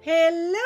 Hello,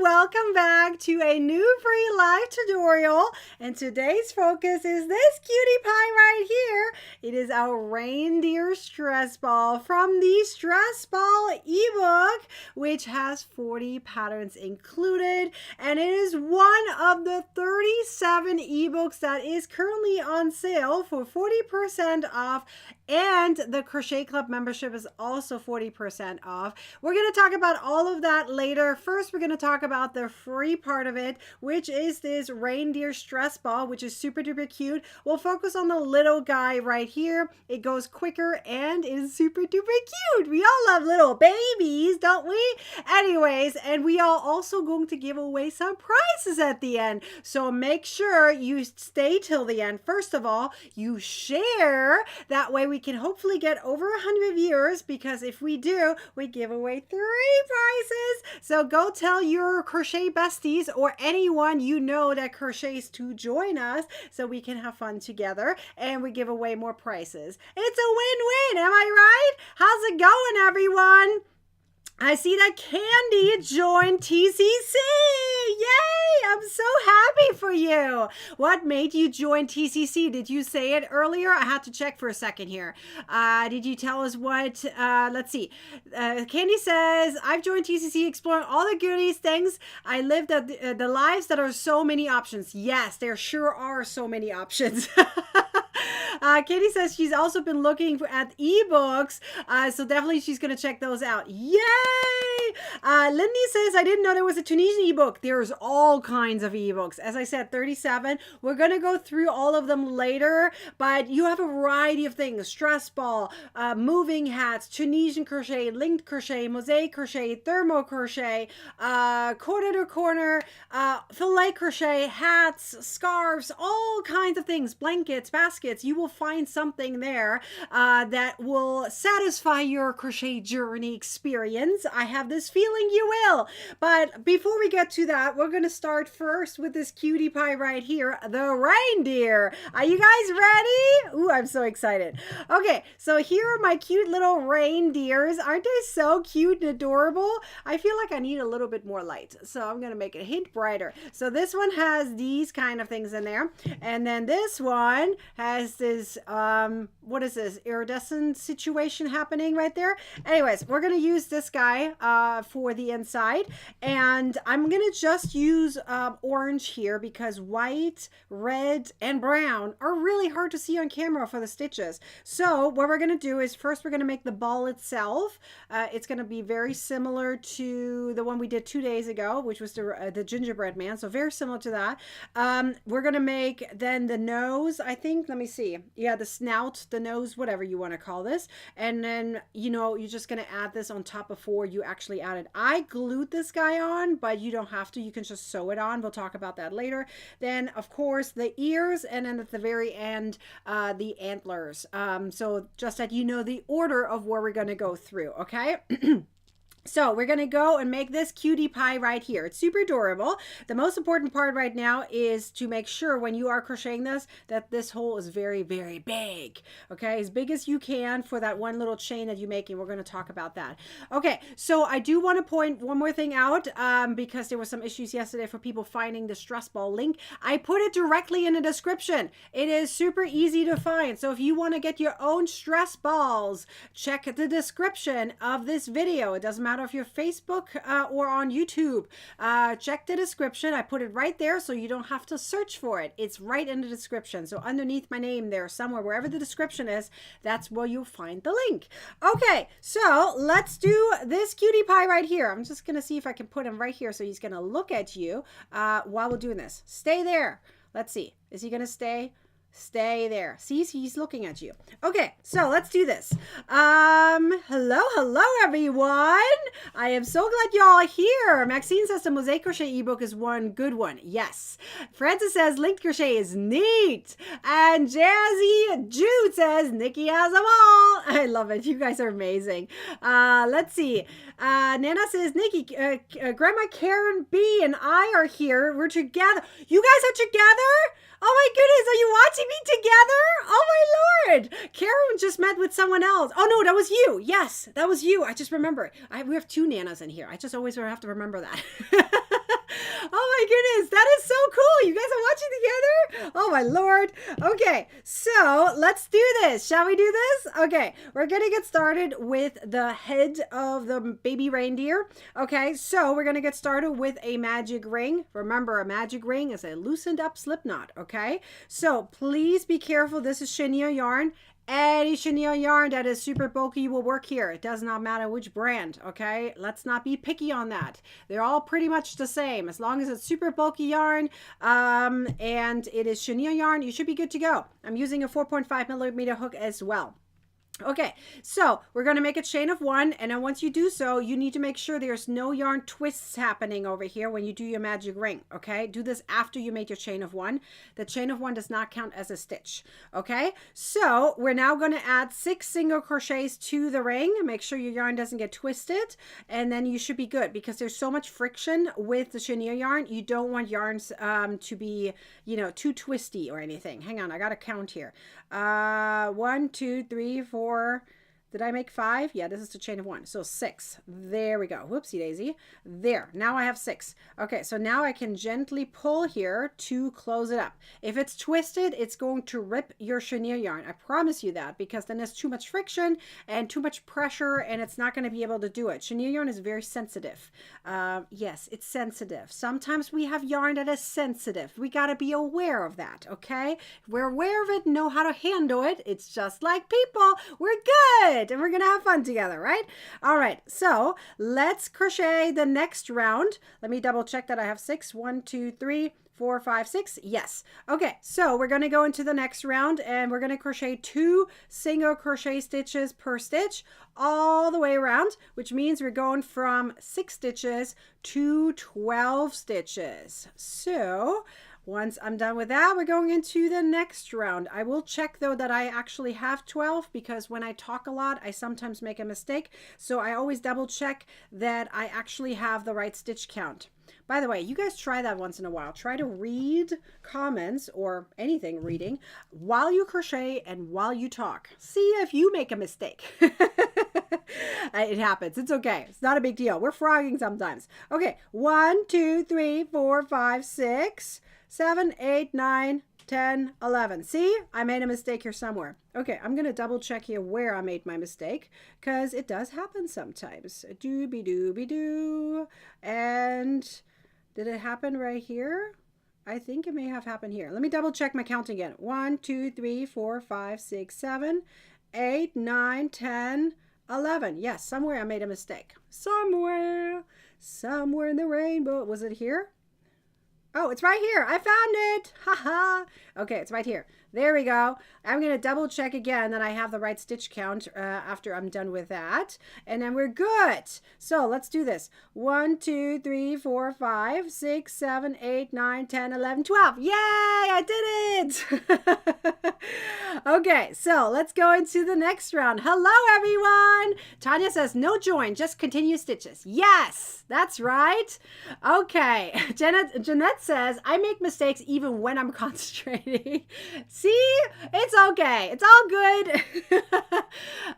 welcome back to a new free live tutorial, and today's focus is this cutie pie right here. It is our reindeer stress ball from the Stress Ball ebook, which has 40 patterns included, and it is one of the 37 ebooks that is currently on sale for 40% off, and the Crochet Club membership is also 40% off. We're going to talk about all of that later. First, we're going to talk about the free part of it, which is this reindeer stress ball, which is super duper cute. We'll focus on the little guy right here. It goes quicker and is super duper cute. We all love little babies, don't we? Anyways, and we are also going to give away some prizes at the end. So make sure you stay till the end. First of all, you share. That way we can hopefully get over 100 viewers, because if we do, we give away 3 prizes. So go tell your crochet besties or anyone you know that crochets to join us so we can have fun together and we give away more prizes. It's a win-win, am I right? How's it going, everyone? I see that Candy joined TCC. Yay! I'm so happy for you. What made you join TCC? Did you say it earlier? I had to check for a second here. Did you tell us what? Let's see. Candy says, I've joined TCC exploring all the goodies. Thanks. I lived the lives that are so many options. Yes, there sure are so many options. Katie says she's also been looking at ebooks, so definitely she's going to check those out. Yay! Lindy says, I didn't know there was a Tunisian ebook. There's all kinds of ebooks. As I said, 37. We're going to go through all of them later, but you have a variety of things. Stress ball, moving hats, Tunisian crochet, linked crochet, mosaic crochet, thermo crochet, corner to corner, filet crochet, hats, scarves, all kinds of things, blankets, baskets. You will find something there that will satisfy your crochet journey experience. I have this feeling you will. But before we get to that, we're going to start first with this cutie pie right here, the reindeer. Are you guys ready? Ooh, I'm so excited. Okay, so here are my cute little reindeers. Aren't they so cute and adorable? I feel like I need a little bit more light, so I'm going to make it a hint brighter. So this one has these kind of things in there, and then this one has this, what is this, iridescent situation happening right there. Anyways, we're going to use this guy for the inside, and I'm going to just use orange here because white, red, and brown are really hard to see on camera for the stitches. So what we're going to do is first we're going to make the ball itself. It's going to be very similar to the one we did 2 days ago, which was the gingerbread man, so very similar to that. We're going to make then the nose, I think. Let me see. Yeah, the snout, the nose, whatever you want to call this. And then, you know, you're just going to add this on top before you actually add it. I glued this guy on, but you don't have to. You can just sew it on. We'll talk about that later. Then, of course, the ears, and then at the very end, the antlers. So just that you know the order of where we're going to go through, okay? So we're going to go and make this cutie pie right here. It's super adorable. The most important part right now is to make sure when you are crocheting this, that this hole is very, very big. Okay, as big as you can for that one little chain that you're making. We're going to talk about that. Okay, so I do want to point one more thing out because there were some issues yesterday for people finding the stress ball link. I put it directly in the description. It is super easy to find. So if you want to get your own stress balls, check the description of this video. It doesn't matter if you're Facebook or on YouTube. Check the description. I put it right there so you don't have to search for it. It's right in the description. So underneath my name there somewhere, wherever the description is, that's where you'll find the link. Okay, so let's do this cutie pie right here. I'm just going to see if I can put him right here so he's going to look at you while we're doing this. Stay there. Let's see. Is he going to stay? Stay there. See, he's looking at you. Okay, so let's do this. Hello, everyone. I am so glad y'all are here. Maxine says the mosaic crochet ebook is one good one. Yes. Francis says linked crochet is neat. And Jazzy Jude says Nikki has them all. I love it. You guys are amazing. Let's see. Nana says Nikki, Grandma Karen B and I are here. We're together. You guys are together? Oh my goodness, are you watching me together? Oh my Lord. Karen just met with someone else. Oh no, that was you. Yes, that was you. I just remember. We have two Nanas in here. I just always have to remember that. Oh my goodness, that is so cool. You guys are watching together? Oh my Lord. Okay, so let's do this. Shall we do this? Okay, we're gonna get started with the head of the baby reindeer. Okay, so we're gonna get started with a magic ring. Remember, a magic ring is a loosened up slip knot. Okay, so please be careful. This is chenille yarn. Any chenille yarn that is super bulky will work here. It does not matter which brand, okay? Let's not be picky on that. They're all pretty much the same. As long as it's super bulky yarn and it is chenille yarn, you should be good to go. I'm using a 4.5 millimeter hook as well. Okay, so we're going to make a chain of one, and then once you do so, you need to make sure there's no yarn twists happening over here when you do your magic ring, okay? Do this after you make your chain of one. The chain of one does not count as a stitch, okay? So we're now going to add 6 single crochets to the ring. Make sure your yarn doesn't get twisted, and then you should be good because there's so much friction with the chenille yarn. You don't want yarns to be, you know, too twisty or anything. Hang on, I got to count here. 1, 2, 3, 4. Did I make 5? Yeah, this is the chain of 1. So 6. There we go. Whoopsie daisy. There. Now I have 6. Okay, so now I can gently pull here to close it up. If it's twisted, it's going to rip your chenille yarn. I promise you that, because then there's too much friction and too much pressure, and it's not going to be able to do it. Chenille yarn is very sensitive. Yes, it's sensitive. Sometimes we have yarn that is sensitive. We got to be aware of that, okay? If we're aware of it, know how to handle it. It's just like people. We're good. And we're gonna have fun together, right? All right, so let's crochet the next round. Let me double check that I have 6. 1, 2, 3, 4, 5, 6. Yes. Okay, so we're gonna go into the next round, and we're gonna crochet 2 single crochet stitches per stitch all the way around, which means we're going from 6 stitches to 12 stitches. So once I'm done with that, we're going into the next round. I will check though that I actually have 12, because when I talk a lot, I sometimes make a mistake. So I always double check that I actually have the right stitch count. By the way, you guys try that once in a while. Try to read comments or anything reading while you crochet and while you talk. See if you make a mistake. It happens. It's okay. It's not a big deal. We're frogging sometimes. Okay. 1, 2, 3, 4, 5, 6, 7, 8, 9, 10, 11. See, I made a mistake here somewhere. Okay, I'm going to double check here where I made my mistake, because it does happen sometimes. Doobie-doobie-doo. And did it happen right here? I think it may have happened here. Let me double check my count again. 1, 2, 3, 4, 5, 6, 7, 8, 9, 10, 11. Yes, somewhere I made a mistake. Somewhere in the rainbow. Was it here? Oh, it's right here. I found it. Haha. Okay, it's right here. There we go. I'm going to double check again that I have the right stitch count after I'm done with that. And then we're good. So let's do this. 1, 2, 3, 4, 5, 6, 7, 8, 9, 10, 11, 12. Yay! I did it! Okay, so let's go into the next round. Hello, everyone. Tanya says, no join, just continue stitches. Yes, that's right. Okay. Jeanette says, I make mistakes even when I'm concentrating. See, it's okay. It's all good.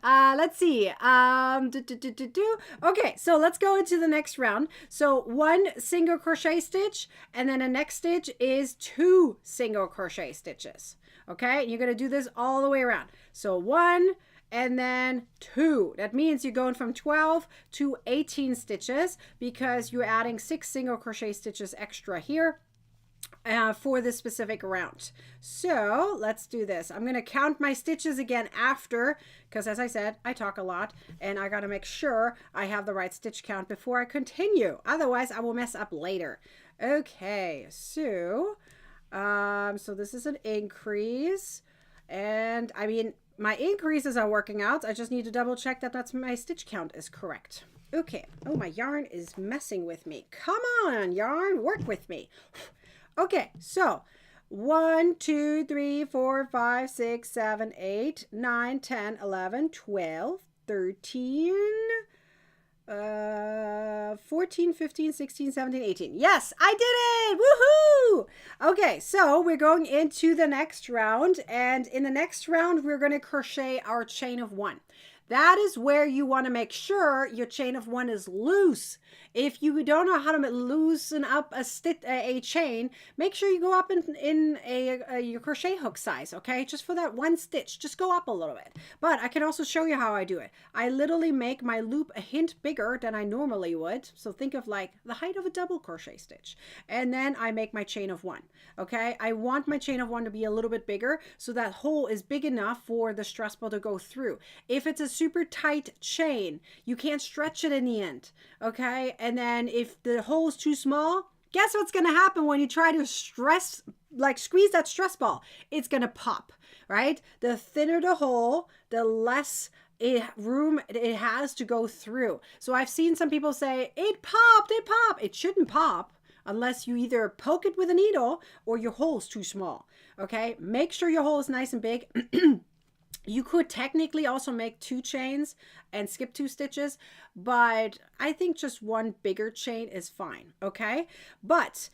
Let's see. Okay, so let's go into the next round. So 1 single crochet stitch, and then the next stitch is 2 single crochet stitches. Okay, and you're going to do this all the way around. So 1 and then 2. That means you're going from 12 to 18 stitches, because you're adding 6 single crochet stitches extra here for this specific round. So let's do this. I'm going to count my stitches again after, because as I said, I talk a lot, and I got to make sure I have the right stitch count before I continue. Otherwise, I will mess up later. Okay, so this is an increase, and I mean, my increases are working out. I just need to double check that that's my stitch count is correct. Okay. Oh, my yarn is messing with me. Come on, yarn, work with me. Okay, so 1, 2, 3, 4, 5, 6, 7, 8, 9, 10, 11, 12, 13, 14, 15, 16, 17, 18. Yes, I did it! Woohoo! Okay, so we're going into the next round, and in the next round, we're going to crochet our chain of 1. That is where you want to make sure your chain of 1 is loose. If you don't know how to loosen up a chain, make sure you go up in your crochet hook size, okay? Just for that one stitch, just go up a little bit. But I can also show you how I do it. I literally make my loop a hint bigger than I normally would. So think of like the height of a double crochet stitch. And then I make my chain of 1, okay? I want my chain of 1 to be a little bit bigger so that hole is big enough for the stress ball to go through. If it's a super tight chain, you can't stretch it in the end, okay? And then if the hole is too small, guess what's going to happen when you try to squeeze that stress ball? It's going to pop, right? The thinner the hole, the less room it has to go through. So I've seen some people say, it popped. It shouldn't pop unless you either poke it with a needle or your hole's too small, okay? Make sure your hole is nice and big. You could technically also make 2 chains and skip 2 stitches, but I think just one bigger chain is fine, okay? But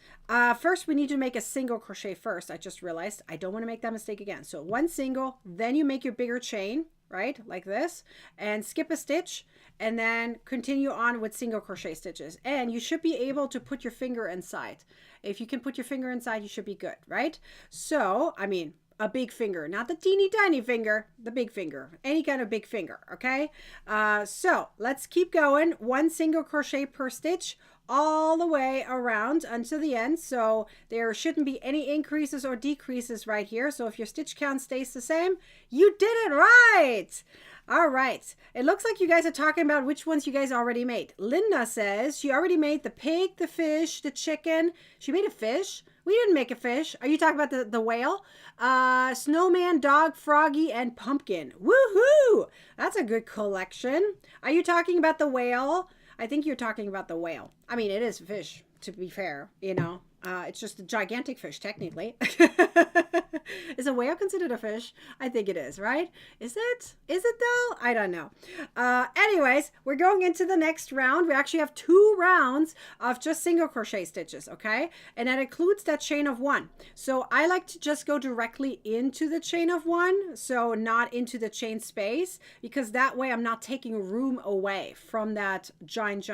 first we need to make a single crochet first. I just realized I don't want to make that mistake again. So 1 single, then you make your bigger chain, right? Like this, and skip a stitch, and then continue on with single crochet stitches. And you should be able to put your finger inside. If you can put your finger inside, you should be good, right? So, I mean, a big finger, not the teeny tiny finger, the big finger, any kind of big finger, okay? So let's keep going. 1 single crochet per stitch all the way around until the end. So there shouldn't be any increases or decreases right here. So if your stitch count stays the same, you did it right. All right. It looks like you guys are talking about which ones you guys already made. Linda says she already made the pig, the fish, the chicken. She made a fish. We didn't make a fish. Are you talking about the whale? Snowman, dog, froggy, and pumpkin. Woohoo! That's a good collection. Are you talking about the whale? I think you're talking about the whale. I mean, it is a fish, to be fair, you know. It's just a gigantic fish, technically. Is a whale considered a fish? I think it is, right? Is it? Is it though? I don't know. Anyways, we're going into the next round. We actually have 2 rounds of just single crochet stitches, okay? And that includes that chain of 1. So I like to just go directly into the chain of 1, so not into the chain space, because that way I'm not taking room away from that giant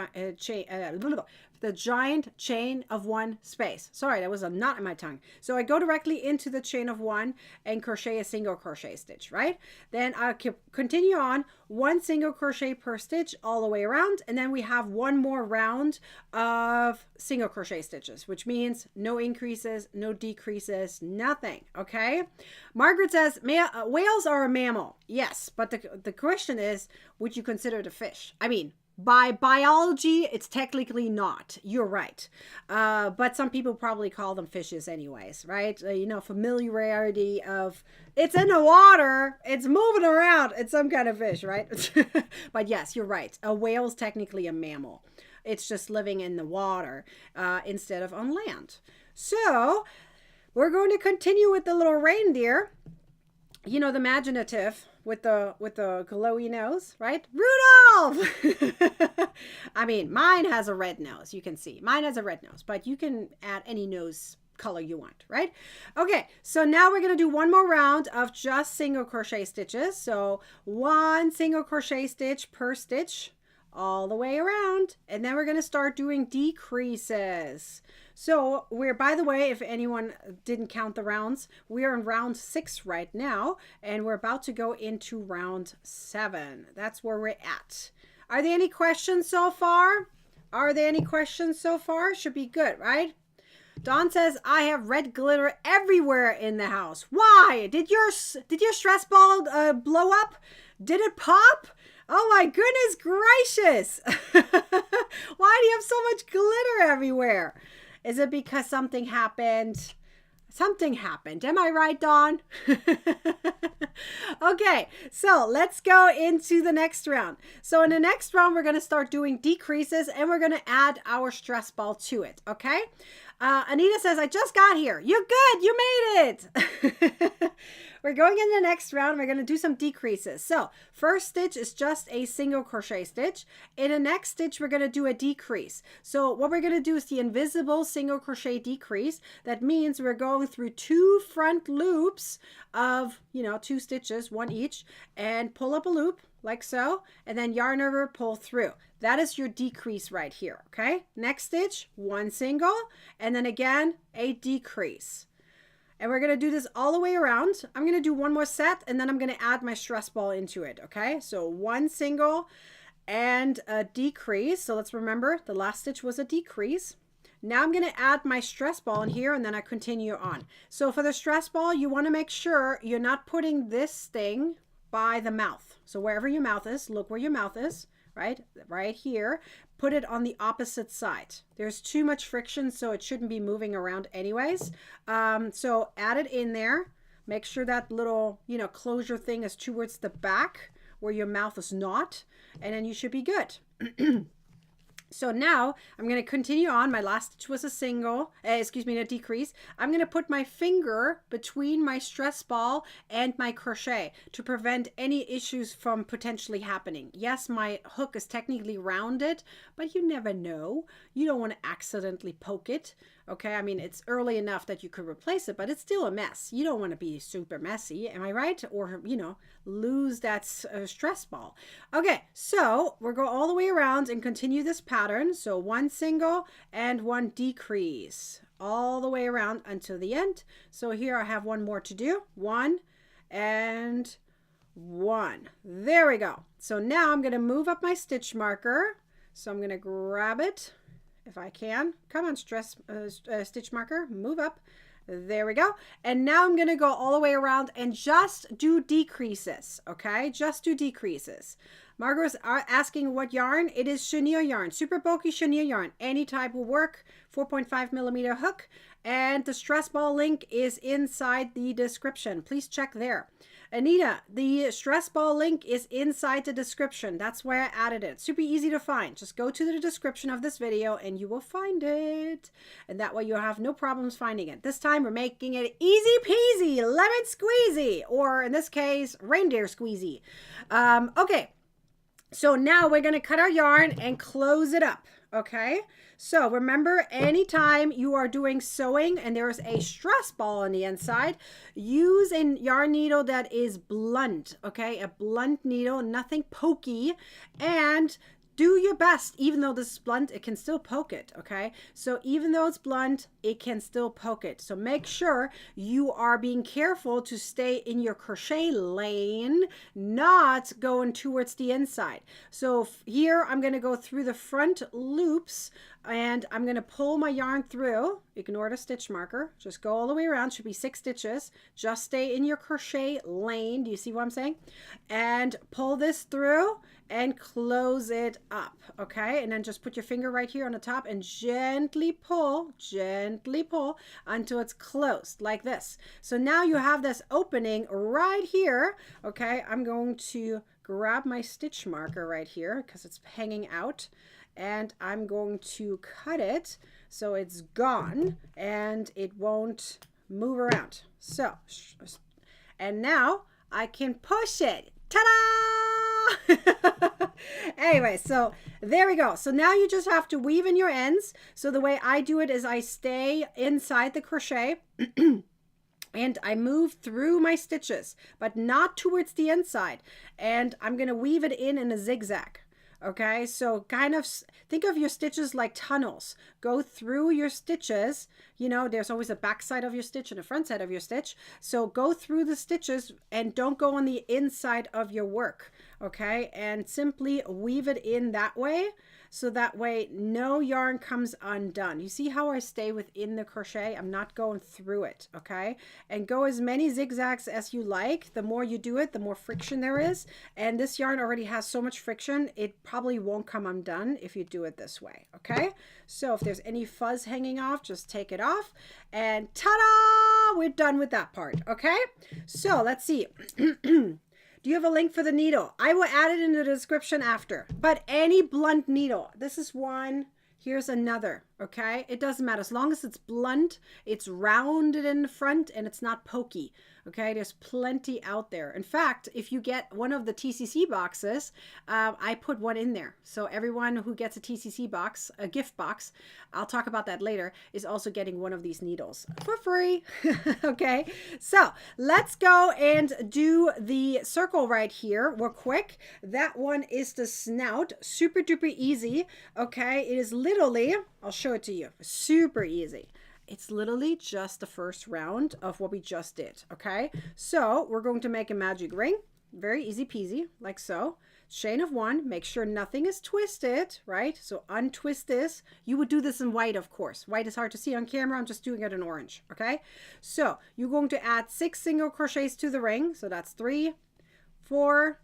the giant chain of 1 space. Sorry, that was a knot in my tongue. So I go directly into the chain of 1 and crochet a single crochet stitch, right? Then I'll continue on 1 single crochet per stitch all the way around. And then we have 1 more round of single crochet stitches, which means no increases, no decreases, nothing, okay? Margaret says, whales are a mammal. Yes, but the question is, would you consider it a fish? I mean, by biology, it's technically not. You're right. But some people probably call them fishes anyways, right? You know, familiarity of it's in the water, it's moving around, it's some kind of fish, right? But yes, you're right. A whale is technically a mammal. It's just living in the water instead of on land. So we're going to continue with the little reindeer. You know, the imaginative with the glowy nose, right? Rudolph! I mean, mine has a red nose. You can see. Mine has a red nose, but you can add any nose color you want, right? Okay, so now we're going to do 1 more round of just single crochet stitches. So 1 single crochet stitch per stitch all the way around. And then we're going to start doing decreases. So we're, by the way, if anyone didn't count the rounds, we're in round 6 right now, and we're about to go into round 7. That's where we're at. Are there any questions so far? Are there any questions so far? Should be good, right? Dawn says, I have red glitter everywhere in the house. Why? Did your stress ball blow up? Did it pop? Oh my goodness gracious. Why do you have so much glitter everywhere? Is it because something happened? Something happened. Am I right, Dawn? Okay, so let's go into the next round. So in the next round, we're going to start doing decreases and we're going to add our stress ball to it, okay? Anita says, I just got here. You're good. You made it. We're going in the next round. We're going to do some decreases. So first stitch is just a single crochet stitch. In the next stitch, we're going to do a decrease. So what we're going to do is the invisible single crochet decrease. That means we're going through 2 front loops of, 2 stitches, 1 each, and pull up a loop like so, and then yarn over, pull through. That is your decrease right here, okay? Next stitch, 1 single, and then again, a decrease. And we're going to do this all the way around. I'm going to do 1 more set, and then I'm going to add my stress ball into it, okay? So 1 single and a decrease. So let's remember, the last stitch was a decrease. Now I'm going to add my stress ball in here, and then I continue on. So for the stress ball, you want to make sure you're not putting this thing by the mouth. So wherever your mouth is, look where your mouth is, right here. Put it on the opposite side. There's too much friction, so it shouldn't be moving around anyways. So add it in there. Make sure that little, closure thing is towards the back where your mouth is not, and then you should be good. So now I'm going to continue on. My last stitch was a single, a decrease. I'm going to put my finger between my stress ball and my crochet to prevent any issues from potentially happening. Yes, my hook is technically rounded, but you never know. You don't want to accidentally poke it. Okay, I mean, it's early enough that you could replace it, but it's still a mess. You don't want to be super messy, am I right? Or, lose that stress ball. Okay, so we'll go all the way around and continue this pattern. So 1 single and 1 decrease all the way around until the end. So here I have 1 more to do. 1 and 1. There we go. So now I'm going to move up my stitch marker. So I'm going to grab it. If I can. Come on, stitch marker, move up. There we go. And now I'm going to go all the way around and just do decreases, okay? Just do decreases. Margaret's asking what yarn. It is chenille yarn, super bulky chenille yarn. Any type will work. 4.5 millimeter hook. And the stress ball link is inside the description. Please check there. Anita, the stress ball link is inside the description. That's why I added it. Super easy to find. Just go to the description of this video and you will find it. And that way you'll have no problems finding it. This time we're making it easy peasy, lemon squeezy, or in this case, reindeer squeezy. Okay, so now we're going to cut our yarn and close it up. Okay, so remember, anytime you are doing sewing and there's a stress ball on the inside, use a yarn needle that is blunt, okay? A blunt needle, nothing pokey, and do your best. Even though this is blunt, it can still poke it, okay? So even though it's blunt, it can still poke it. So make sure you are being careful to stay in your crochet lane, not going towards the inside. So here I'm going to go through the front loops and I'm going to pull my yarn through. Ignore the stitch marker. Just go all the way around. Should be 6 stitches. Just stay in your crochet lane. Do you see what I'm saying? And pull this through and close it up, okay? And then just put your finger right here on the top and gently pull until it's closed like this. So now you have this opening right here, okay? I'm going to grab my stitch marker right here because it's hanging out, and I'm going to cut it so it's gone and it won't move around. So, and now I can push it. Ta-da! Anyway, so there we go. So now you just have to weave in your ends. So the way I do it is I stay inside the crochet and I move through my stitches, but not towards the inside. And I'm going to weave it in a zigzag. Okay, so kind of think of your stitches like tunnels. Go through your stitches. You know, there's always a back side of your stitch and a front side of your stitch. So go through the stitches and don't go on the inside of your work. Okay, and simply weave it in that way. So that way no yarn comes undone. You see how I stay within the crochet? I'm not going through it, okay? And go as many zigzags as you like. The more you do it, the more friction there is. And this yarn already has so much friction, it probably won't come undone if you do it this way, okay? So if there's any fuzz hanging off, just take it off. And ta-da! We're done with that part. Okay, so let's see. Do you have a link for the needle? I will add it in the description after. But any blunt needle. This is one. Here's another. Okay, it doesn't matter as long as it's blunt, it's rounded in the front, and it's not pokey. Okay, there's plenty out there. In fact, if you get one of the TCC boxes, I put one in there. So everyone who gets a TCC box, a gift box, I'll talk about that later, is also getting one of these needles for free. Okay, so let's go and do the circle right here real quick. That one is the snout. Super duper easy. Okay, it is literally, I'll show it to you, super easy. It's literally just the first round of what we just did. Okay, so we're going to make a magic ring. Very easy peasy, like so. Chain of one. Make sure nothing is twisted, right? So untwist this. You would do this in white, of course. White is hard to see on camera. I'm just doing it in orange. Okay, so you're going to add 6 single crochets to the ring. So that's 3, 4,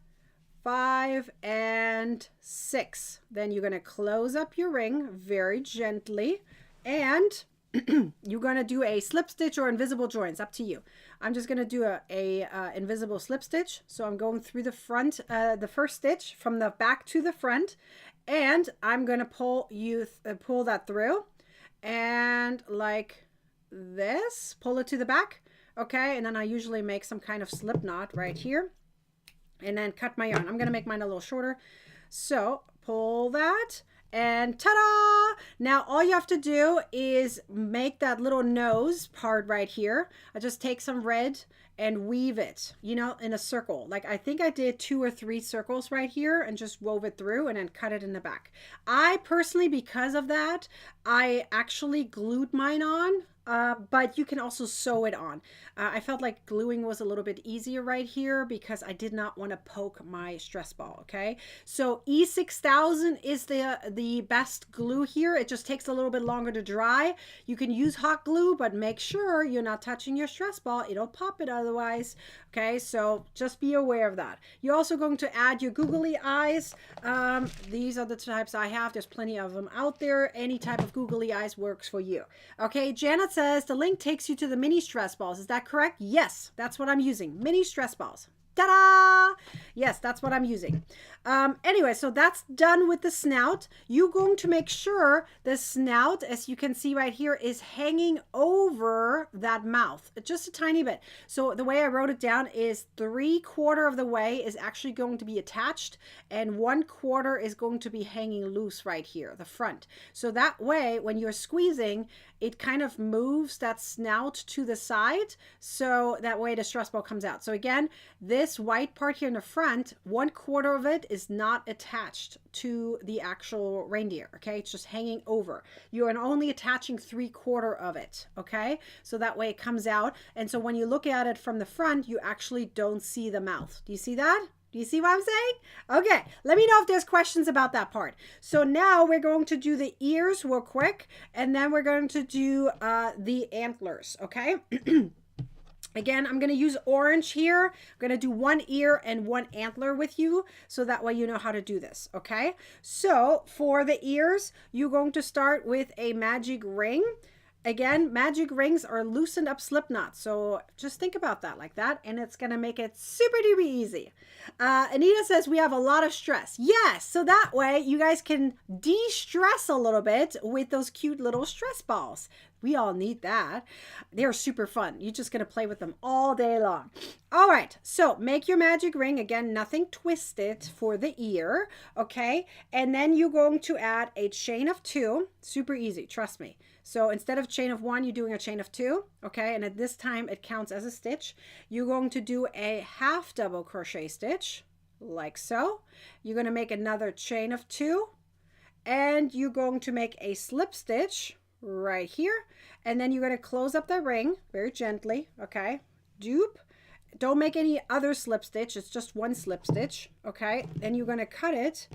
5, and 6. Then you're going to close up your ring very gently, and you're going to do a slip stitch or invisible joins, up to you. I'm just going to do a invisible slip stitch. So I'm going through the front, the first stitch from the back to the front, and I'm going to pull that through, and like this, pull it to the back. Okay, and then I usually make some kind of slip knot right here, and then cut my yarn. I'm going to make mine a little shorter. So pull that, and ta-da! Now all you have to do is make that little nose part right here. I just take some red and weave it, you know, in a circle. Like I think I did 2 or 3 circles right here and just wove it through and then cut it in the back. I personally, because of that, I actually glued mine on. But you can also sew it on. I felt like gluing was a little bit easier right here because I did not want to poke my stress ball. Okay, so E6000 is the best glue here. It just takes a little bit longer to dry. You can use hot glue, but make sure you're not touching your stress ball. It'll pop it otherwise. Okay, so just be aware of that. You're also going to add your googly eyes. These are the types I have. There's plenty of them out there. Any type of googly eyes works for you. Okay, Janet says the link takes you to the mini stress balls. Is that correct? Yes, that's what I'm using. Mini stress balls. Ta-da! Yes, that's what I'm using. Anyway, so that's done with the snout. You're going to make sure the snout, as you can see right here, is hanging over that mouth just a tiny bit. So the way I wrote it down is 3/4 of the way is actually going to be attached, and 1/4 is going to be hanging loose right here, the front. So that way, when you're squeezing, it kind of moves that snout to the side, so that way the stress ball comes out. So again, this white part here in the front, 1/4 of it is not attached to the actual reindeer. Okay, it's just hanging over. You are only attaching 3/4 of it. Okay, so that way it comes out, and so when you look at it from the front, you actually don't see the mouth. Do you see that? Do you see what I'm saying? Okay, let me know if there's questions about that part. So now we're going to do the ears real quick, and then we're going to do the antlers, okay? Again, I'm going to use orange here. I'm going to do 1 ear and 1 antler with you, so that way you know how to do this, okay? So for the ears, you're going to start with a magic ring. Again, magic rings are loosened up slip knots. So just think about that like that, and it's going to make it super duper easy. Anita says we have a lot of stress. Yes, so that way you guys can de-stress a little bit with those cute little stress balls. We all need that. They're super fun. You're just going to play with them all day long. All right, so make your magic ring. Again, nothing twisted for the ear, okay? And then you're going to add a chain of 2. Super easy, trust me. So instead of chain of 1, you're doing a chain of 2, okay? And at this time, it counts as a stitch. You're going to do a half double crochet stitch, like so. You're going to make another chain of 2, and you're going to make a slip stitch right here, and then you're going to close up the ring very gently, okay? Dupe. Don't make any other slip stitch. It's just 1 slip stitch, okay? Then you're going to cut it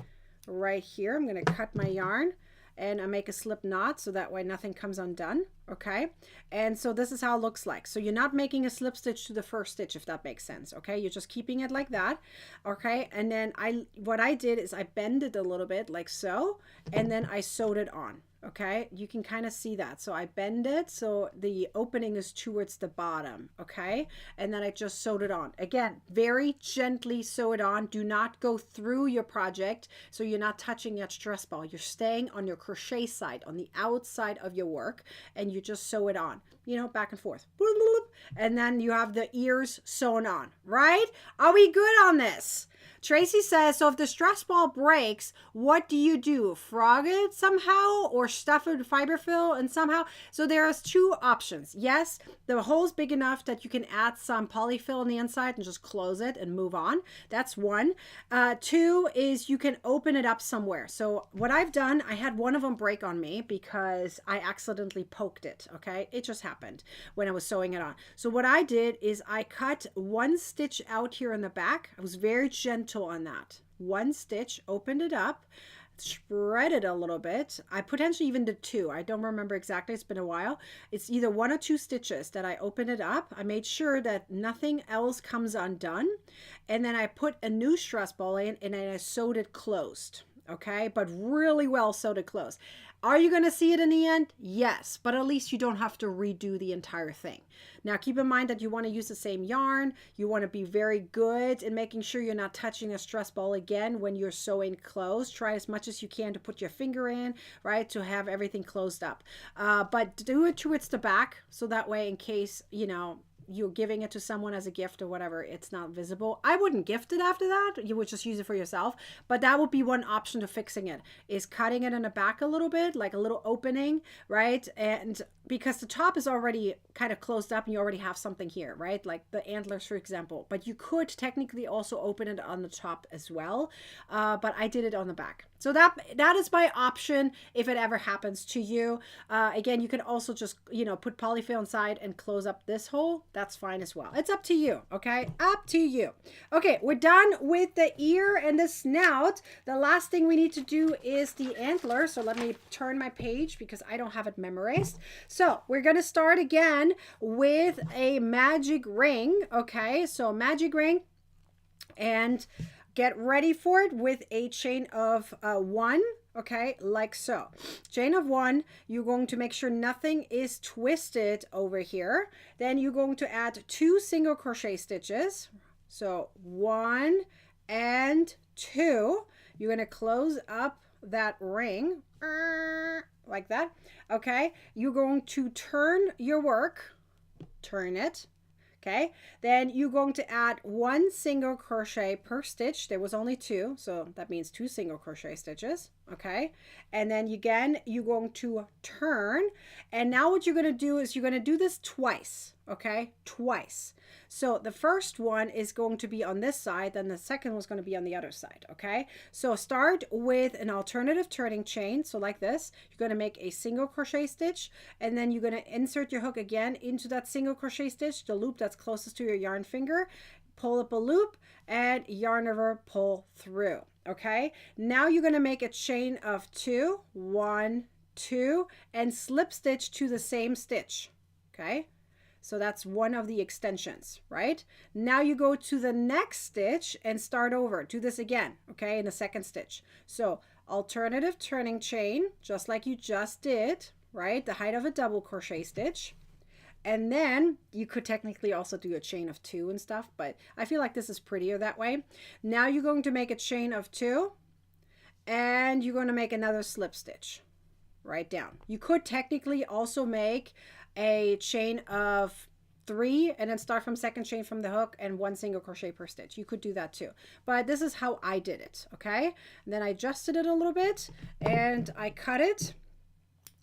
right here. I'm going to cut my yarn, and I make a slip knot so that way nothing comes undone, okay? And so this is how it looks like. So you're not making a slip stitch to the first stitch, if that makes sense, okay? You're just keeping it like that, okay? And then what I did is I bend it a little bit like so, and then I sewed it on, Okay, you can kind of see that. So I bend it so the opening is towards the bottom. Okay, and then I just sewed it on. Again, very gently sew it on. Do not go through your project so you're not touching that stress ball. You're staying on your crochet side, on the outside of your work, and you just sew it on, you know, back and forth. And then you have the ears sewn on, right? Are we good on this? Tracy says, so if the stress ball breaks, what do you do? Frog it somehow or stuff it with fiberfill and somehow? So there's two options. Yes, the hole's big enough that you can add some polyfill on the inside and just close it and move on. That's one. Two is you can open it up somewhere. So what I've done, I had one of them break on me because I accidentally poked it. Okay, it just happened when I was sewing it on. So what I did is I cut one stitch out here in the back. I was very gentle on that. One stitch, opened it up, spread it a little bit. I potentially even did two. I don't remember exactly. It's been a while. It's either one or two stitches that I opened it up. I made sure that nothing else comes undone. And then I put a new stress ball in and then I sewed it closed. Okay, but really well sewed it closed. Are you going to see it in the end? Yes, but at least you don't have to redo the entire thing. Now, keep in mind that you want to use the same yarn. You want to be very good in making sure you're not touching a stress ball again when you're sewing closed. Try as much as you can to put your finger in, right, to have everything closed up. But do it towards the back so that way in case, you know, you're giving it to someone as a gift or whatever, it's not visible. I wouldn't gift it after that. You would just use it for yourself. But that would be one option to fixing it, is cutting it in the back a little bit, like a little opening, right? And because the top is already kind of closed up and you already have something here, right? Like the antlers, for example. But you could technically also open it on the top as well. But I did it on the back. So that is my option if it ever happens to you. Again, you can also just, you know, put polyfill inside and close up this hole. That's fine as well. It's up to you, okay? Up to you. Okay, we're done with the ear and the snout. The last thing we need to do is the antler. So let me turn my page because I don't have it memorized. So we're going to start again with a magic ring, okay? So magic ring, and get ready for it with a chain of 1, okay, like so. Chain of 1, you're going to make sure nothing is twisted over here. Then you're going to add 2 single crochet stitches. So 1 and 2. You're going to close up that ring like that, okay? You're going to turn your work, turn it. Okay, then you're going to add 1 single crochet per stitch. There was only 2, so that means 2 single crochet stitches. Okay, and then again, you're going to turn. And now what you're going to do is you're going to do this twice. Okay, twice. So the first one is going to be on this side, then the second one's going to be on the other side. Okay, so start with an alternative turning chain. So like this, you're going to make a single crochet stitch, and then you're going to insert your hook again into that single crochet stitch, the loop that's closest to your yarn finger, pull up a loop and yarn over, pull through. Okay, now you're going to make a chain of 2, 1, 2, and slip stitch to the same stitch. Okay, so that's one of the extensions, right? Now you go to the next stitch and start over. Do this again, okay, in the second stitch. So alternative turning chain, just like you just did, right? The height of a double crochet stitch. And then you could technically also do a chain of 2 and stuff, but I feel like this is prettier that way. Now you're going to make a chain of 2 and you're going to make another slip stitch right down. You could technically also make a chain of 3 and then start from second chain from the hook and 1 single crochet per stitch. You could do that too, but this is how I did it. Okay, and then I adjusted it a little bit and I cut it,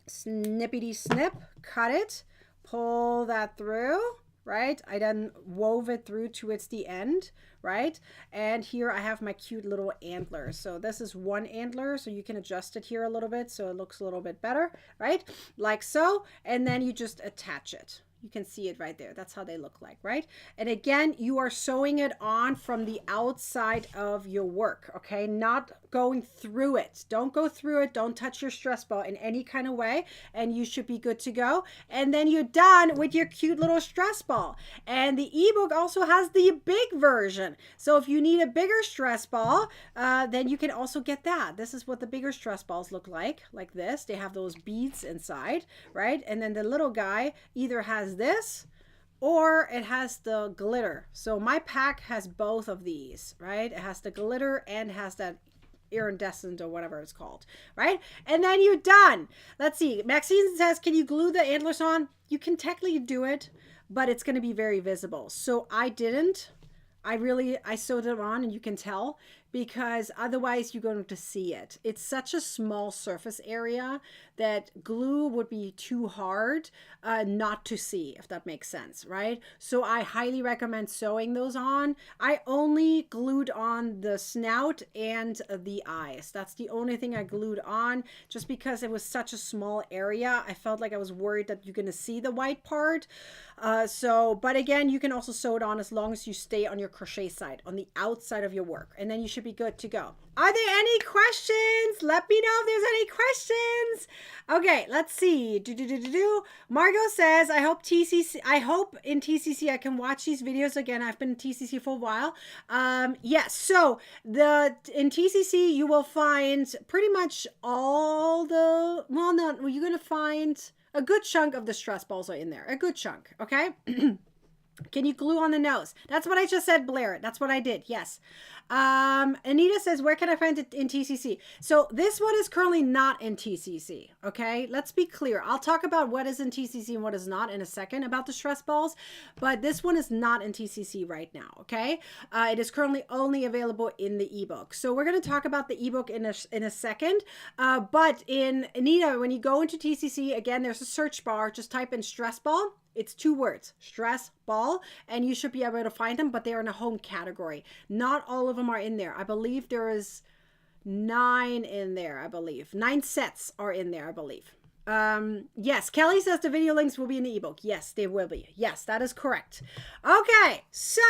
snippity snip, cut it, pull that through, right? I then wove it through to the end, right? And here I have my cute little antlers. So this is 1 antler, so you can adjust it here a little bit so it looks a little bit better, right? Like so, and then you just attach it. You can see it right there. That's how they look like, right? And again, you are sewing it on from the outside of your work, okay? Not going through it. Don't go through it. Don't touch your stress ball in any kind of way, and you should be good to go. And then you're done with your cute little stress ball. And the ebook also has the big version. So if you need a bigger stress ball, then you can also get that. This is what the bigger stress balls look like this. They have those beads inside, right? And then the little guy either has this or it has the glitter. So my pack has both of these, right? It has the glitter and has that iridescent or whatever it's called, right? And then you're done. Let's see. Maxine says, can you glue the antlers on? You can technically do it, but it's going to be very visible. So I didn't. I sewed it on, and you can tell, because otherwise you're going to see it. It's such a small surface area that glue would be too hard not to see, if that makes sense, right? So I highly recommend sewing those on. I only glued on the snout and the eyes. That's the only thing I glued on, just because it was such a small area. I felt like I was worried that you're going to see the white part. But again, you can also sew it on as long as you stay on your crochet side, on the outside of your work, and then you should be good to go. Are there any questions? Let me know if there's any questions. Okay, let's see. Margot says, I hope in TCC I can watch these videos again. I've been in TCC for a while. Yes, so in TCC you will find pretty much all the, you're going to find a good chunk of the stress balls are in there. A good chunk, okay? Can you glue on the nose? That's what I just said, Blair. That's what I did. Yes. Anita says, where can I find it in TCC? So this one is currently not in TCC. Okay. Let's be clear. I'll talk about what is in TCC and what is not in a second about the stress balls, but this one is not in TCC right now. Okay. It is currently only available in the ebook. So we're going to talk about the ebook in a second. But in Anita, when you go into TCC, again, there's a search bar. Just type in stress ball. It's 2 words, stress ball, and you should be able to find them, but they're in a home category. Not all of them are in there. I believe there is 9 in there, I believe. 9 sets are in there, I believe. Yes, Kelly says the video links will be in the ebook. Yes, they will be. Yes, that is correct. Okay, so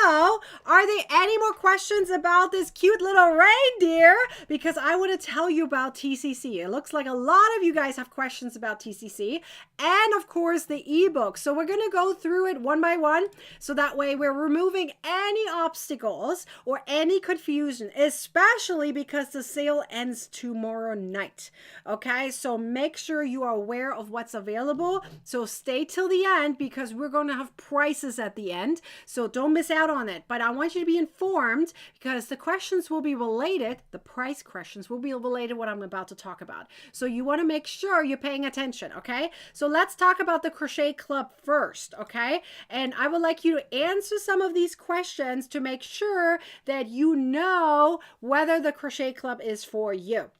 are there any more questions about this cute little reindeer? Because I want to tell you about TCC. It looks like a lot of you guys have questions about TCC and of course the ebook. So we're going to go through it one by one. So that way we're removing any obstacles or any confusion, especially because the sale ends tomorrow night. Okay, so make sure you are aware of what's available. So stay till the end because we're going to have prices at the end. So don't miss out on it. But I want you to be informed because the questions will be related. The price questions will be related to what I'm about to talk about. So you want to make sure you're paying attention. Okay. So let's talk about the Crochet Club first. Okay. And I would like you to answer some of these questions to make sure that you know whether the Crochet Club is for you.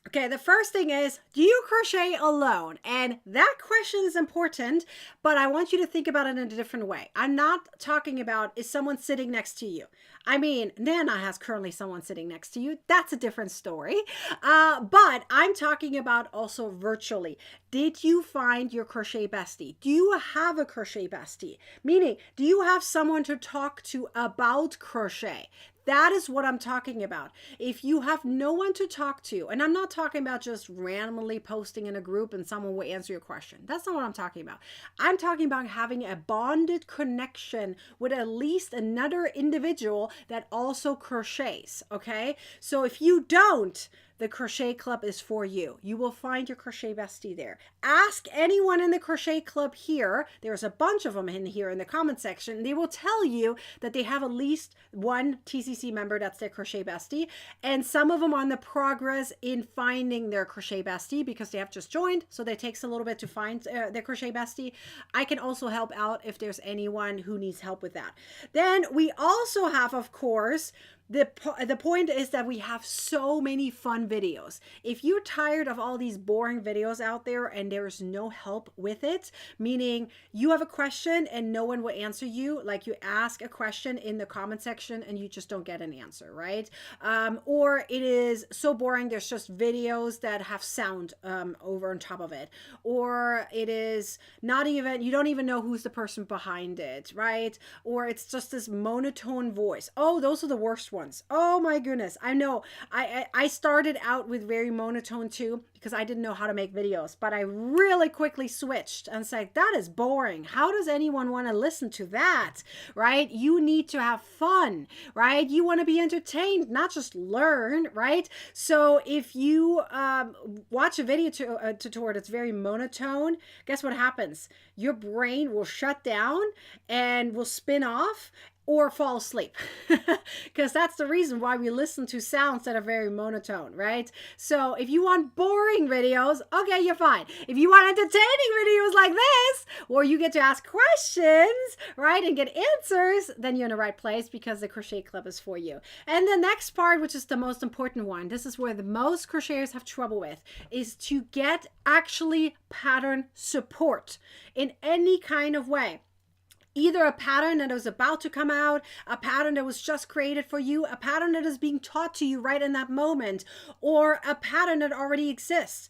Okay, the first thing is, do you crochet alone? And that question is important, but I want you to think about it in a different way. I'm not talking about, is someone sitting next to you? I mean, Nana has currently someone sitting next to you. That's a different story. But I'm talking about also virtually. Did you find your crochet bestie? Do you have a crochet bestie? Meaning, do you have someone to talk to about crochet? That is what I'm talking about. If you have no one to talk to, and I'm not talking about just randomly posting in a group and someone will answer your question. That's not what I'm talking about. I'm talking about having a bonded connection with at least another individual that also crochets, okay? So if you don't, the Crochet Club is for you. You will find your crochet bestie there. Ask anyone in the Crochet Club here. There's a bunch of them in here in the comment section. They will tell you that they have at least one TCC member that's their crochet bestie. And some of them are on the progress in finding their crochet bestie because they have just joined. So it takes a little bit to find their crochet bestie. I can also help out if there's anyone who needs help with that. Then we also have, of course, the point is that we have so many fun videos. If you're tired of all these boring videos out there and there's no help with it, meaning you have a question and no one will answer you, like you ask a question in the comment section and you just don't get an answer, right? Or it is so boring, there's just videos that have sound over on top of it. Or it is not even, you don't even know who's the person behind it, right? Or it's just this monotone voice. Oh, those are the worst ones. Oh my goodness. I know I started out with very monotone too because I didn't know how to make videos, but I really quickly switched and said, that is boring. How does anyone want to listen to that? Right? You need to have fun, right? You want to be entertained, not just learn, right? So if you watch a video tutorial that's very monotone, guess what happens? Your brain will shut down and will spin off or fall asleep, because that's the reason why we listen to sounds that are very monotone, right? So if you want boring videos, okay, you're fine. If you want entertaining videos like this, where you get to ask questions, right, and get answers, then you're in the right place, because the Crochet Club is for you. And the next part, which is the most important one, this is where the most crocheters have trouble with, is to get actually pattern support in any kind of way. Either a pattern that is about to come out, a pattern that was just created for you, a pattern that is being taught to you right in that moment, or a pattern that already exists.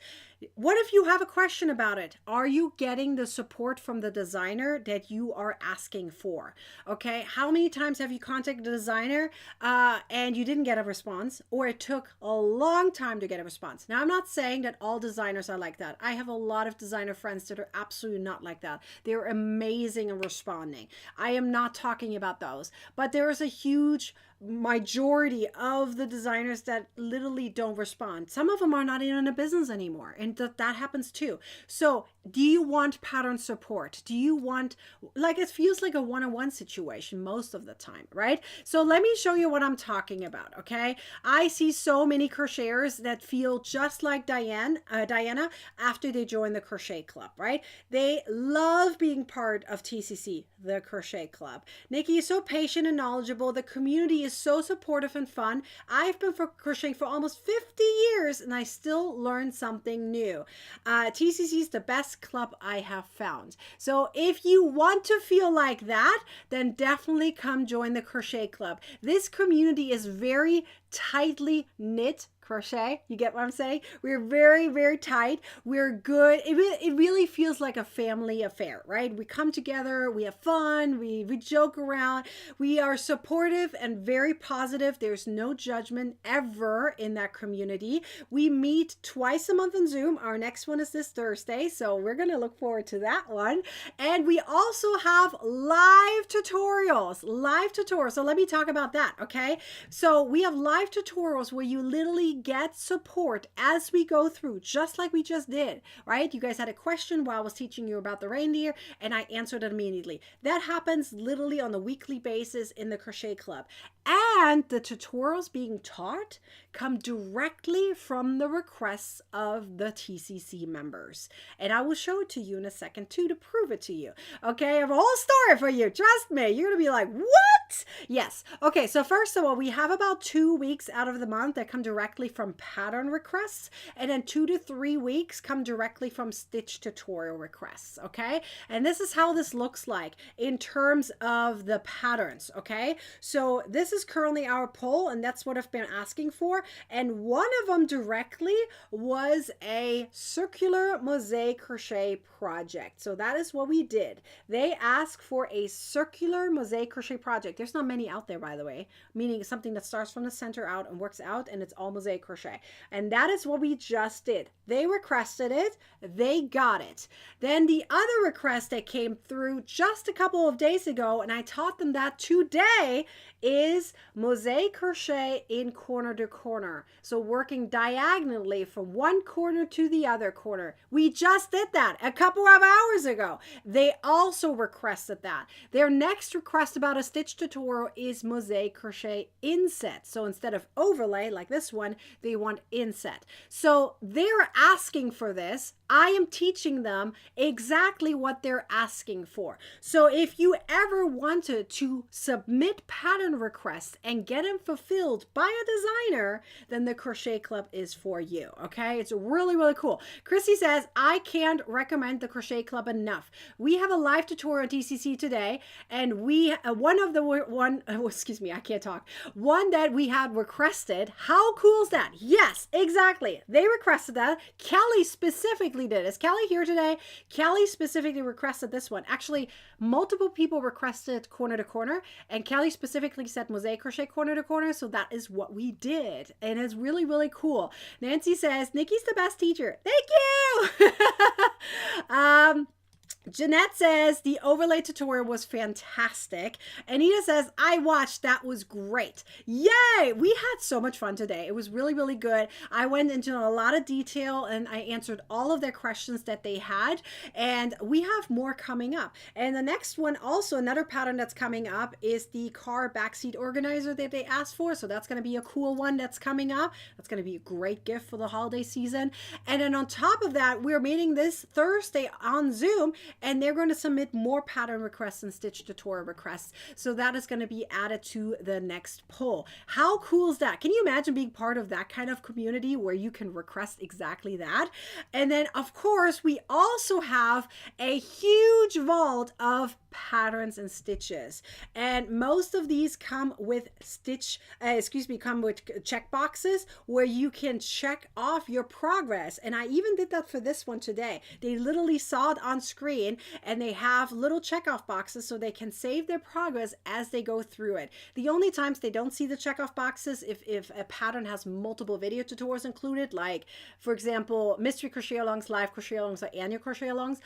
What if you have a question about it? Are you getting the support from the designer that you are asking for? Okay, how many times have you contacted the designer and you didn't get a response, or it took a long time to get a response? Now, I'm not saying that all designers are like that. I have a lot of designer friends that are absolutely not like that. They're amazing in responding. I am not talking about those, but there is a huge majority of the designers that literally don't respond. Some of them are not even in a business anymore, and that happens too. So do you want pattern support? Do you want, like, it feels like a one-on-one situation most of the time, right? So let me show you what I'm talking about, okay? I see so many crocheters that feel just like Diana after they join the Crochet Club, right? They love being part of TCC, the Crochet Club. Nikki is so patient and knowledgeable. The community is so supportive and fun. I've been crocheting for almost 50 years and I still learn something new. TCC is the best club I have found. So if you want to feel like that, then definitely come join the Crochet Club. This community is very tightly knit. Crochet, you get what I'm saying? We're very, very tight. We're good. It really feels like a family affair, right? We come together, we have fun, we joke around, we are supportive and very positive. There's no judgment ever in that community. We meet twice a month on Zoom. Our next one is this Thursday, so we're going to look forward to that one. And we also have live tutorials. So let me talk about that, okay? So we have live tutorials where you literally get support as we go through, just like we just did, right? You guys had a question while I was teaching you about the reindeer and I answered it immediately. That happens literally on a weekly basis in the Crochet Club. And the tutorials being taught come directly from the requests of the TCC members. And I will show it to you in a second too to prove it to you. Okay, I have a whole story for you. Trust me. You're going to be like, what? Yes. Okay, so first of all, we have about 2 weeks out of the month that come directly from pattern requests. And then 2 to 3 weeks come directly from stitch tutorial requests. Okay, and this is how this looks like in terms of the patterns. Okay, so this is currently our poll, and that's what I've been asking for. And one of them directly was a circular mosaic crochet project. So that is what we did. They asked for a circular mosaic crochet project. There's not many out there, by the way, meaning something that starts from the center out and works out, and it's all mosaic crochet. And that is what we just did. They requested it. They got it. Then the other request that came through just a couple of days ago, and I taught them that today, is mosaic crochet in corner to corner. So working diagonally from one corner to the other corner. We just did that a couple of hours ago. They also requested that. Their next request about a stitch tutorial is mosaic crochet inset. So instead of overlay like this one, they want inset. So they're asking for this. I am teaching them exactly what they're asking for. So if you ever wanted to submit pattern requests requests and get them fulfilled by a designer, then the Crochet Club is for you. Okay, it's really, really cool. Chrissy says, I can't recommend the Crochet Club enough. We have a live tutorial on TCC today, and we excuse me, I can't talk. One that we had requested. How cool is that? Yes, exactly. They requested that. Kelly specifically did. Is Kelly here today? Kelly specifically requested this one. Actually, multiple people requested corner to corner, and Kelly specifically said mosaic crochet corner to corner, so that is what we did, and it's really, really cool. Nancy says, Nikki's the best teacher. Thank you. Jeanette says the overlay tutorial was fantastic. Anita says, I watched. That was great. Yay! We had so much fun today. It was really, really good. I went into a lot of detail and I answered all of their questions that they had. And we have more coming up. And the next one, also another pattern that's coming up, is the car backseat organizer that they asked for. So that's going to be a cool one that's coming up. That's going to be a great gift for the holiday season. And then on top of that, we're meeting this Thursday on Zoom, and they're going to submit more pattern requests and stitch tutorial requests. So that is going to be added to the next poll. How cool is that? Can you imagine being part of that kind of community where you can request exactly that? And then, of course, we also have a huge vault of patterns and stitches, and most of these come with come with check boxes where you can check off your progress. And I even did that for this one today. They literally saw it on screen, and they have little check off boxes so they can save their progress as they go through it. The only times they don't see the check off boxes if a pattern has multiple video tutorials included, like for example mystery crochet alongs, live crochet alongs, or annual crochet alongs.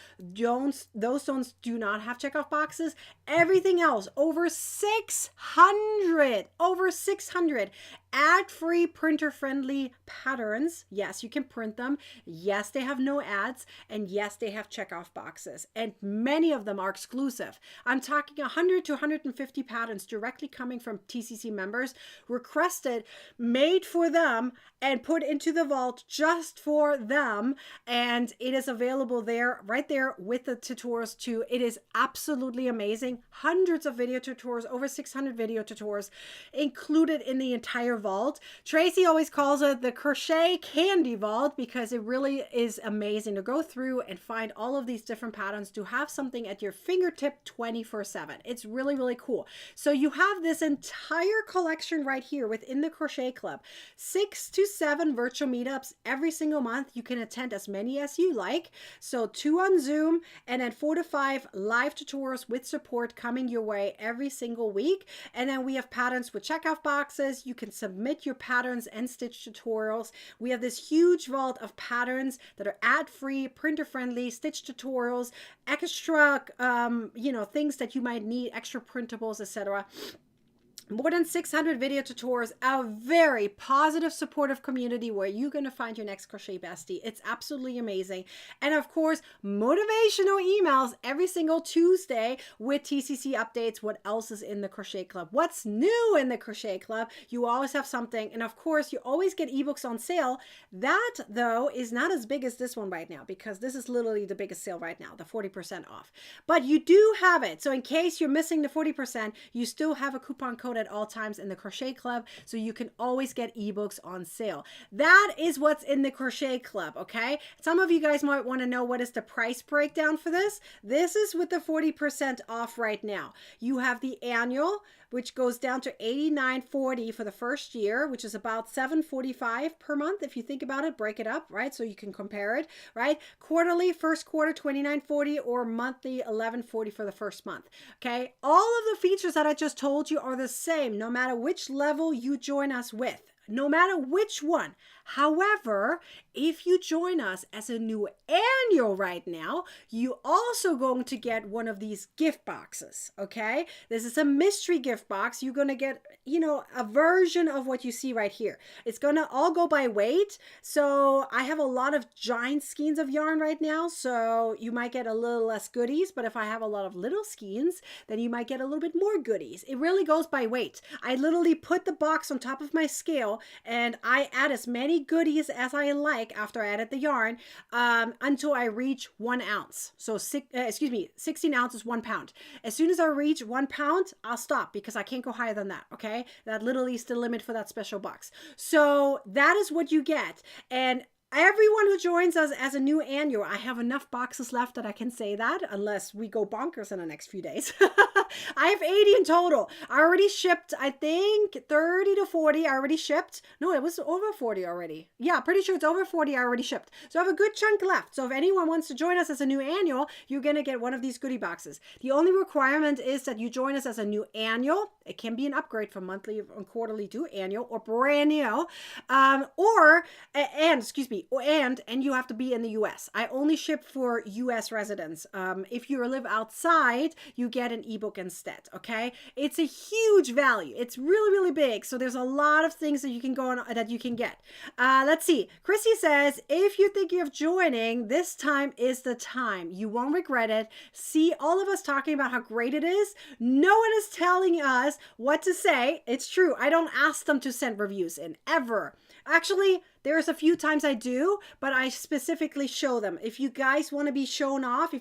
Those ones do not have check off boxes. Everything else, over 600 ad-free, printer-friendly patterns. Yes, you can print them. Yes, they have no ads. And yes, they have check-off boxes. And many of them are exclusive. I'm talking 100 to 150 patterns directly coming from TCC members, requested, made for them, and put into the vault just for them. And it is available there, right there with the tutorials too. It is absolutely amazing. Hundreds of video tutorials, over 600 video tutorials included in the entire vault. Tracy always calls it the crochet candy vault because it really is amazing to go through and find all of these different patterns, to have something at your fingertip 24/7. It's really, really cool. So you have this entire collection right here within the Crochet Club. 6 to 7 virtual meetups every single month. You can attend as many as you like. So 2 on Zoom, and then 4 to 5 live tutorials with support coming your way every single week. And then we have patterns with checkoff boxes. You can submit your patterns and stitch tutorials. We have this huge vault of patterns that are ad-free, printer-friendly, stitch tutorials, extra, things that you might need, extra printables, etc. More than 600 video tutorials, a very positive, supportive community where you're going to find your next crochet bestie. It's absolutely amazing. And of course, motivational emails every single Tuesday with TCC updates. What else is in the Crochet Club? What's new in the Crochet Club? You always have something. And of course, you always get ebooks on sale. That, though, is not as big as this one right now, because this is literally the biggest sale right now, the 40% off. But you do have it. So in case you're missing the 40%, you still have a coupon code at all times in the Crochet Club, so you can always get ebooks on sale. That is what's in the Crochet Club, okay? Some of you guys might want to know what is the price breakdown for this. This is with the 40% off right now. You have the annual, which goes down to $89.40 for the first year, which is about $7.45 per month. If you think about it, break it up, right? So you can compare it, right? Quarterly, first quarter, $29.40, or monthly, $11.40 for the first month, okay? All of the features that I just told you are the same, no matter which level you join us with. No matter which one. However, if you join us as a new annual right now, you also going to get one of these gift boxes, okay? This is a mystery gift box. You're going to get, a version of what you see right here. It's going to all go by weight. So I have a lot of giant skeins of yarn right now, so you might get a little less goodies, but if I have a lot of little skeins, then you might get a little bit more goodies. It really goes by weight. I literally put the box on top of my scale, and I add as many many goodies as I like after I added the yarn until I reach 1 ounce. So 16 ounces, 1 pound. As soon as I reach 1 pound, I'll stop because I can't go higher than that. Okay. That literally is the limit for that special box. So that is what you get. And everyone who joins us as a new annual, I have enough boxes left that I can say that, unless we go bonkers in the next few days. I have 80 in total. I already shipped, I think 30 to 40 I already shipped. No, it was over 40 already. Yeah, pretty sure it's over 40 I already shipped. So I have a good chunk left. So if anyone wants to join us as a new annual, you're going to get one of these goodie boxes. The only requirement is that you join us as a new annual. It can be an upgrade from monthly and quarterly to annual or brand new. And you have to be in the US. I only ship for US residents. If you live outside, you get an ebook instead. Okay. It's a huge value. It's really, really big. So there's a lot of things that you can go on that you can get. Let's see. Chrissy says, if you're thinking of joining, this time is the time. You won't regret it. See all of us talking about how great it is. No one is telling us what to say. It's true. I don't ask them to send reviews in ever. Actually, there's a few times I do, but I specifically show them. If you guys want to be shown off, you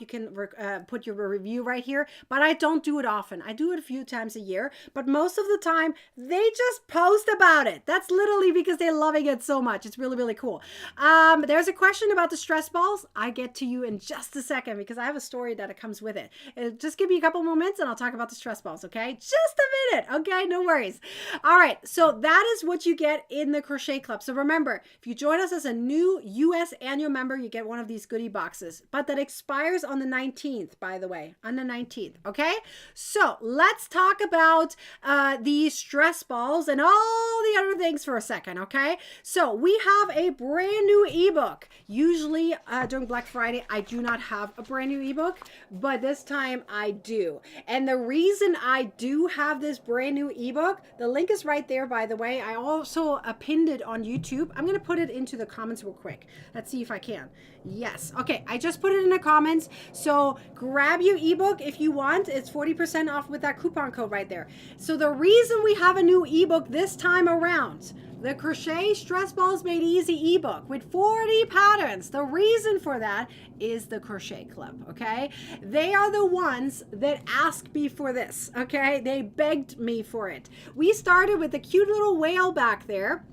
can put your review right here, but I don't do it often. I do it a few times a year, but most of the time they just post about it. That's literally because they're loving it so much. It's really, really cool. There's a question about the stress balls. I get to you in just a second because I have a story that comes with it. Just give me a couple moments and I'll talk about the stress balls, okay? Just a minute, okay? No worries. All right, so that is what you get in the Crochet Club. So remember, if you join us as a new US annual member, you get one of these goodie boxes, but that expires on the 19th, by the way, on the 19th. Okay. So let's talk about these stress balls and all the other things for a second. Okay. So we have a brand new ebook. Usually during Black Friday, I do not have a brand new ebook, but this time I do. And the reason I do have this brand new ebook, the link is right there, by the way. I also pinned it on YouTube. I'm going to put it into the comments real quick. Let's see if I can. Yes. Okay. I just put it in the comments. So grab your ebook if you want. It's 40% off with that coupon code right there. So the reason we have a new ebook this time around, the Crochet Stress Balls Made Easy ebook with 40 patterns. The reason for that is the Crochet Club, okay? They are the ones that asked me for this, okay? They begged me for it. We started with the cute little whale back there.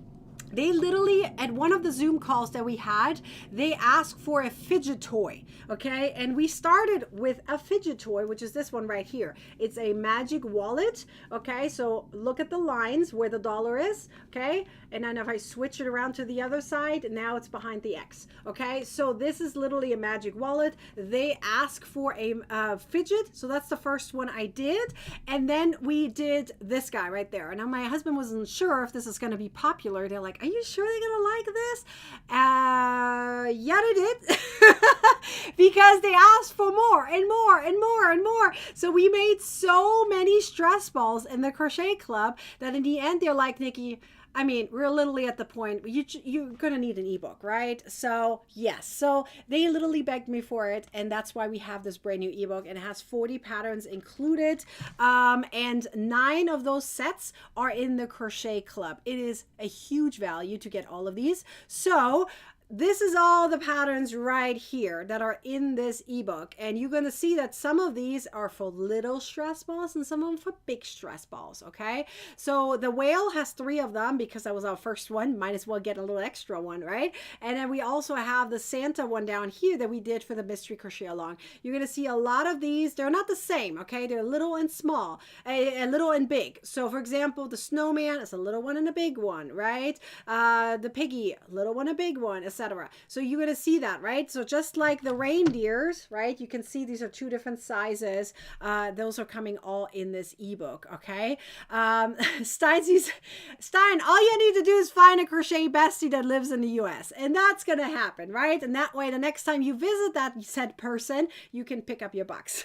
They literally, at one of the Zoom calls that we had, they asked for a fidget toy, okay? And we started with a fidget toy, which is this one right here. It's a magic wallet, okay? So look at the lines where the dollar is, okay? And then if I switch it around to the other side, now it's behind the X, okay? So this is literally a magic wallet. They asked for a fidget, so that's the first one I did. And then we did this guy right there. And now my husband wasn't sure if this is gonna be popular. They're like, are you sure they're gonna like this? Yeah, they did. Because they asked for more and more and more and more. So we made so many stress balls in the Crochet Club that in the end they're like, Nikki, I mean, we're literally at the point you're going to need an ebook, right? So yes, so they literally begged me for it. And that's why we have this brand new ebook, and it has 40 patterns included. And 9 of those sets are in the Crochet Club. It is a huge value to get all of these. So this is all the patterns right here that are in this ebook. And you're going to see that some of these are for little stress balls and some of them for big stress balls. Okay. So the whale has 3 of them because that was our first one. Might as well get a little extra one, right? And then we also have the Santa one down here that we did for the mystery crochet along. You're going to see a lot of these. They're not the same. Okay. They're little and small, a little and big. So for example, the snowman is a little one and a big one, right? The piggy, little one, a big one, etc. So you're going to see that, right? So just like the reindeers, right? You can see these are 2 different sizes. Those are coming all in this ebook, okay? Stein, all you need to do is find a crochet bestie that lives in the US, and that's going to happen, right? And that way, the next time you visit that said person, you can pick up your box.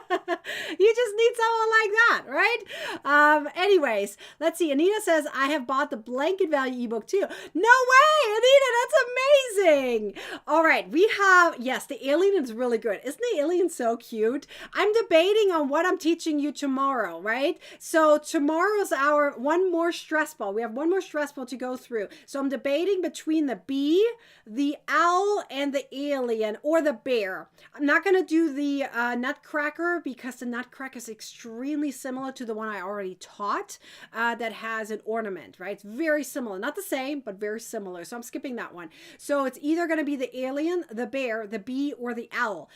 You just need someone like that, right? Anyways, let's see. Anita says, I have bought the blanket value ebook too. No way, Anita, that's amazing. All right, we have, yes, the alien is really good. Isn't the alien so cute? I'm debating on what I'm teaching you tomorrow, right? So tomorrow's our one more stress ball. We have one more stress ball to go through. So I'm debating between the bee, the owl, and the alien, or the bear. I'm not going to do the nutcracker because the nutcracker is extremely similar to the one I already taught that has an ornament, right? It's very similar. Not the same, but very similar. So I'm skipping that one. So it's either going to be the alien, the bear, the bee, or the owl.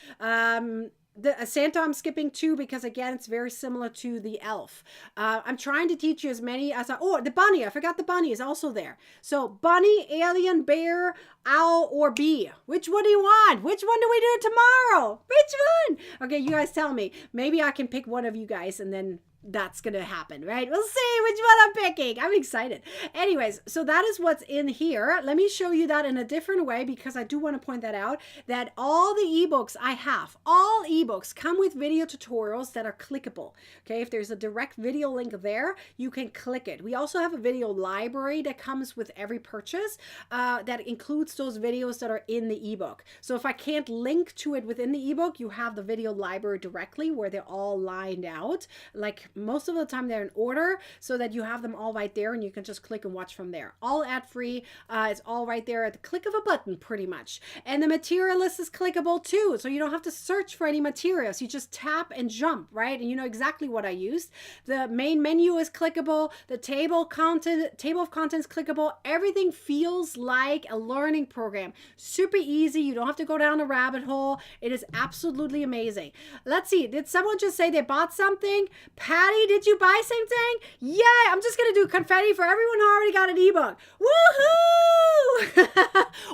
The Santa I'm skipping too because again it's very similar to the elf. I'm trying to teach you as many as the bunny. I forgot the bunny is also there. So bunny, alien, bear, owl, or bee. Which one do you want? Which one do we do tomorrow? Which one? Okay, you guys tell me. Maybe I can pick one of you guys and then that's gonna happen, right? We'll see which one I'm picking. I'm excited. Anyways, so that is what's in here. Let me show you that in a different way because I do want to point that out, that all the ebooks I have, all ebooks come with video tutorials that are clickable. Okay, if there's a direct video link there, you can click it. We also have a video library that comes with every purchase that includes those videos that are in the ebook. So if I can't link to it within the ebook, you have the video library directly where they're all lined out. Like most of the time they're in order so that you have them all right there and you can just click and watch from there. All ad free. It's all right there at the click of a button pretty much. And the material list is clickable too. So you don't have to search for any materials. You just tap and jump, right? And you know exactly what I used. The main menu is clickable. The table of contents is clickable. Everything feels like a learning program. Super easy. You don't have to go down a rabbit hole. It is absolutely amazing. Let's see. Did someone just say they bought something? Patty, did you buy something? Yeah, I'm just going to do confetti for everyone who already got an ebook. Woohoo!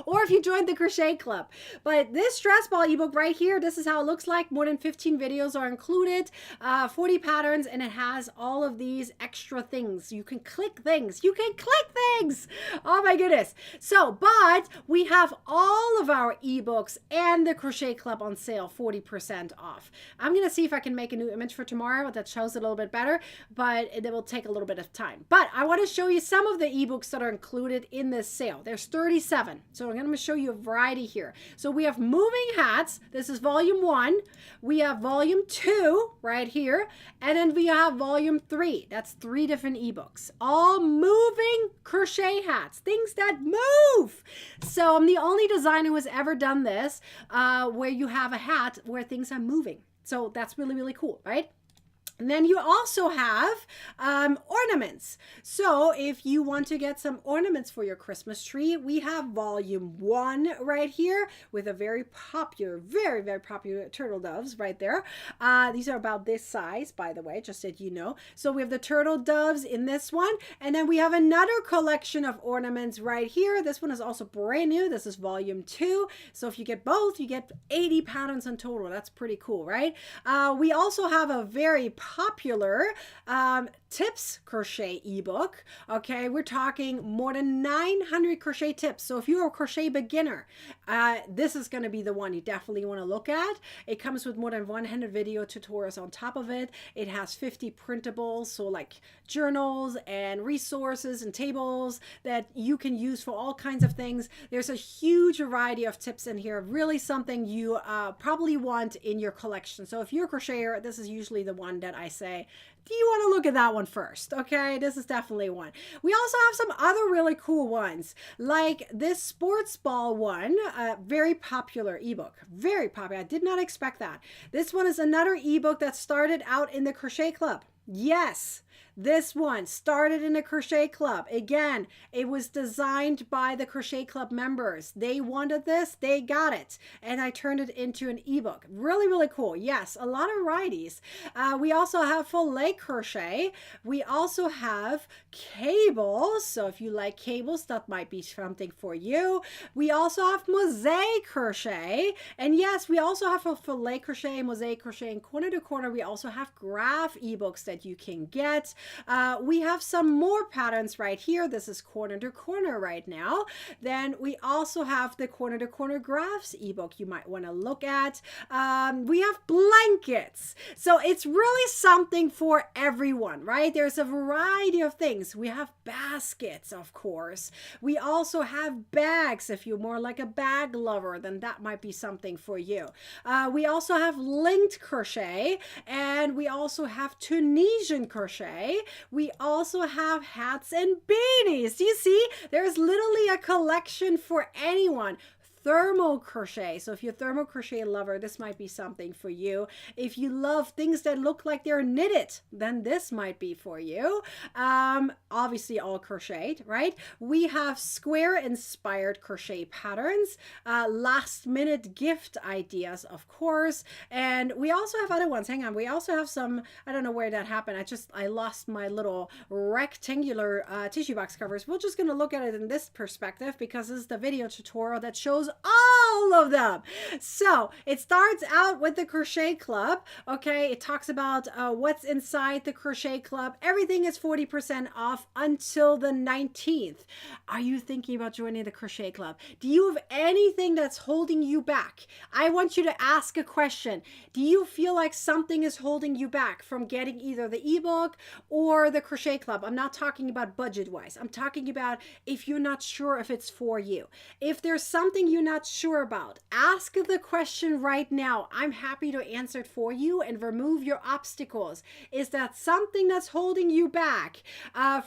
Or if you joined the Crochet Club. But this stress ball ebook right here, this is how it looks like. More than 15 videos are included, 40 patterns, and it has all of these extra things. You can click things. You can click things. Oh my goodness. So, but we have all of our ebooks and the Crochet Club on sale, 40% off. I'm going to see if I can make a new image for tomorrow that shows it a little bit better, but it will take a little bit of time. But I want to show you some of the ebooks that are included in this sale. There's 37. So I'm going to show you a variety here. So we have moving hats. This is volume 1. We have volume 2 right here. And then we have volume 3. That's 3 different ebooks. All moving crochet hats. Things that move. So I'm the only designer who has ever done this where you have a hat where things are moving. So that's really, really cool, right? And then you also have ornaments. So if you want to get some ornaments for your Christmas tree, we have volume 1 right here with a very popular, very, very popular turtle doves right there. These are about this size, by the way, just so you know. So we have the turtle doves in this one. And then we have another collection of ornaments right here. This one is also brand new. This is volume 2. So if you get both, you get 80 patterns in total. That's pretty cool, right? We also have a very popular tips crochet ebook. Okay, we're talking more than 900 crochet tips. So if you're a crochet beginner, this is going to be the one you definitely want to look at. It comes with more than 100 video tutorials on top of it. It has 50 printables, so like journals and resources and tables that you can use for all kinds of things. There's a huge variety of tips in here, really something you probably want in your collection. So if you're a crocheter, this is usually the one that I say, do you want to look at that one first? Okay, this is definitely one. We also have some other really cool ones, like this sports ball one, very popular ebook, very popular. I did not expect that. This one is another ebook that started out in the Crochet Club. Yes. This one started in a Crochet Club. Again, it was designed by the Crochet Club members. They wanted this, they got it. And I turned it into an ebook. Really, really cool. Yes, a lot of varieties. We also have filet crochet. We also have cables. So if you like cables, that might be something for you. We also have mosaic crochet. And yes, we also have a filet crochet, mosaic crochet, and corner to corner. We also have graph ebooks that that you can get. We have some more patterns right here. This is corner to corner right now. Then we also have the corner to corner graphs ebook you might want to look at. We have blankets. So it's really something for everyone, right? There's a variety of things. We have baskets, of course. We also have bags. If you're more like a bag lover, then that might be something for you. We also have linked crochet, and we also have Tunisian crochet. We also have hats and beanies. Do you see? There's literally a collection for anyone. Thermal crochet. So if you're a thermal crochet lover, this might be something for you. If you love things that look like they're knitted, then this might be for you. Obviously all crocheted, right? We have square inspired crochet patterns, last minute gift ideas, of course. And we also have other ones. Hang on. We also have some, I don't know where that happened. I lost my little rectangular tissue box covers. We're just going to look at it in this perspective because this is the video tutorial that shows all of them. So it starts out with the Crochet Club. Okay, it talks about what's inside the Crochet Club. Everything is 40% off until the 19th. Are you thinking about joining the Crochet Club? Do you have anything that's holding you back? I want you to ask a question. Do you feel like something is holding you back from getting either the ebook or the Crochet Club? I'm not talking about budget-wise. I'm talking about if you're not sure if it's for you. If there's something you're not sure about, ask the question right now. I'm happy to answer it for you and remove your obstacles. Is that something that's holding you back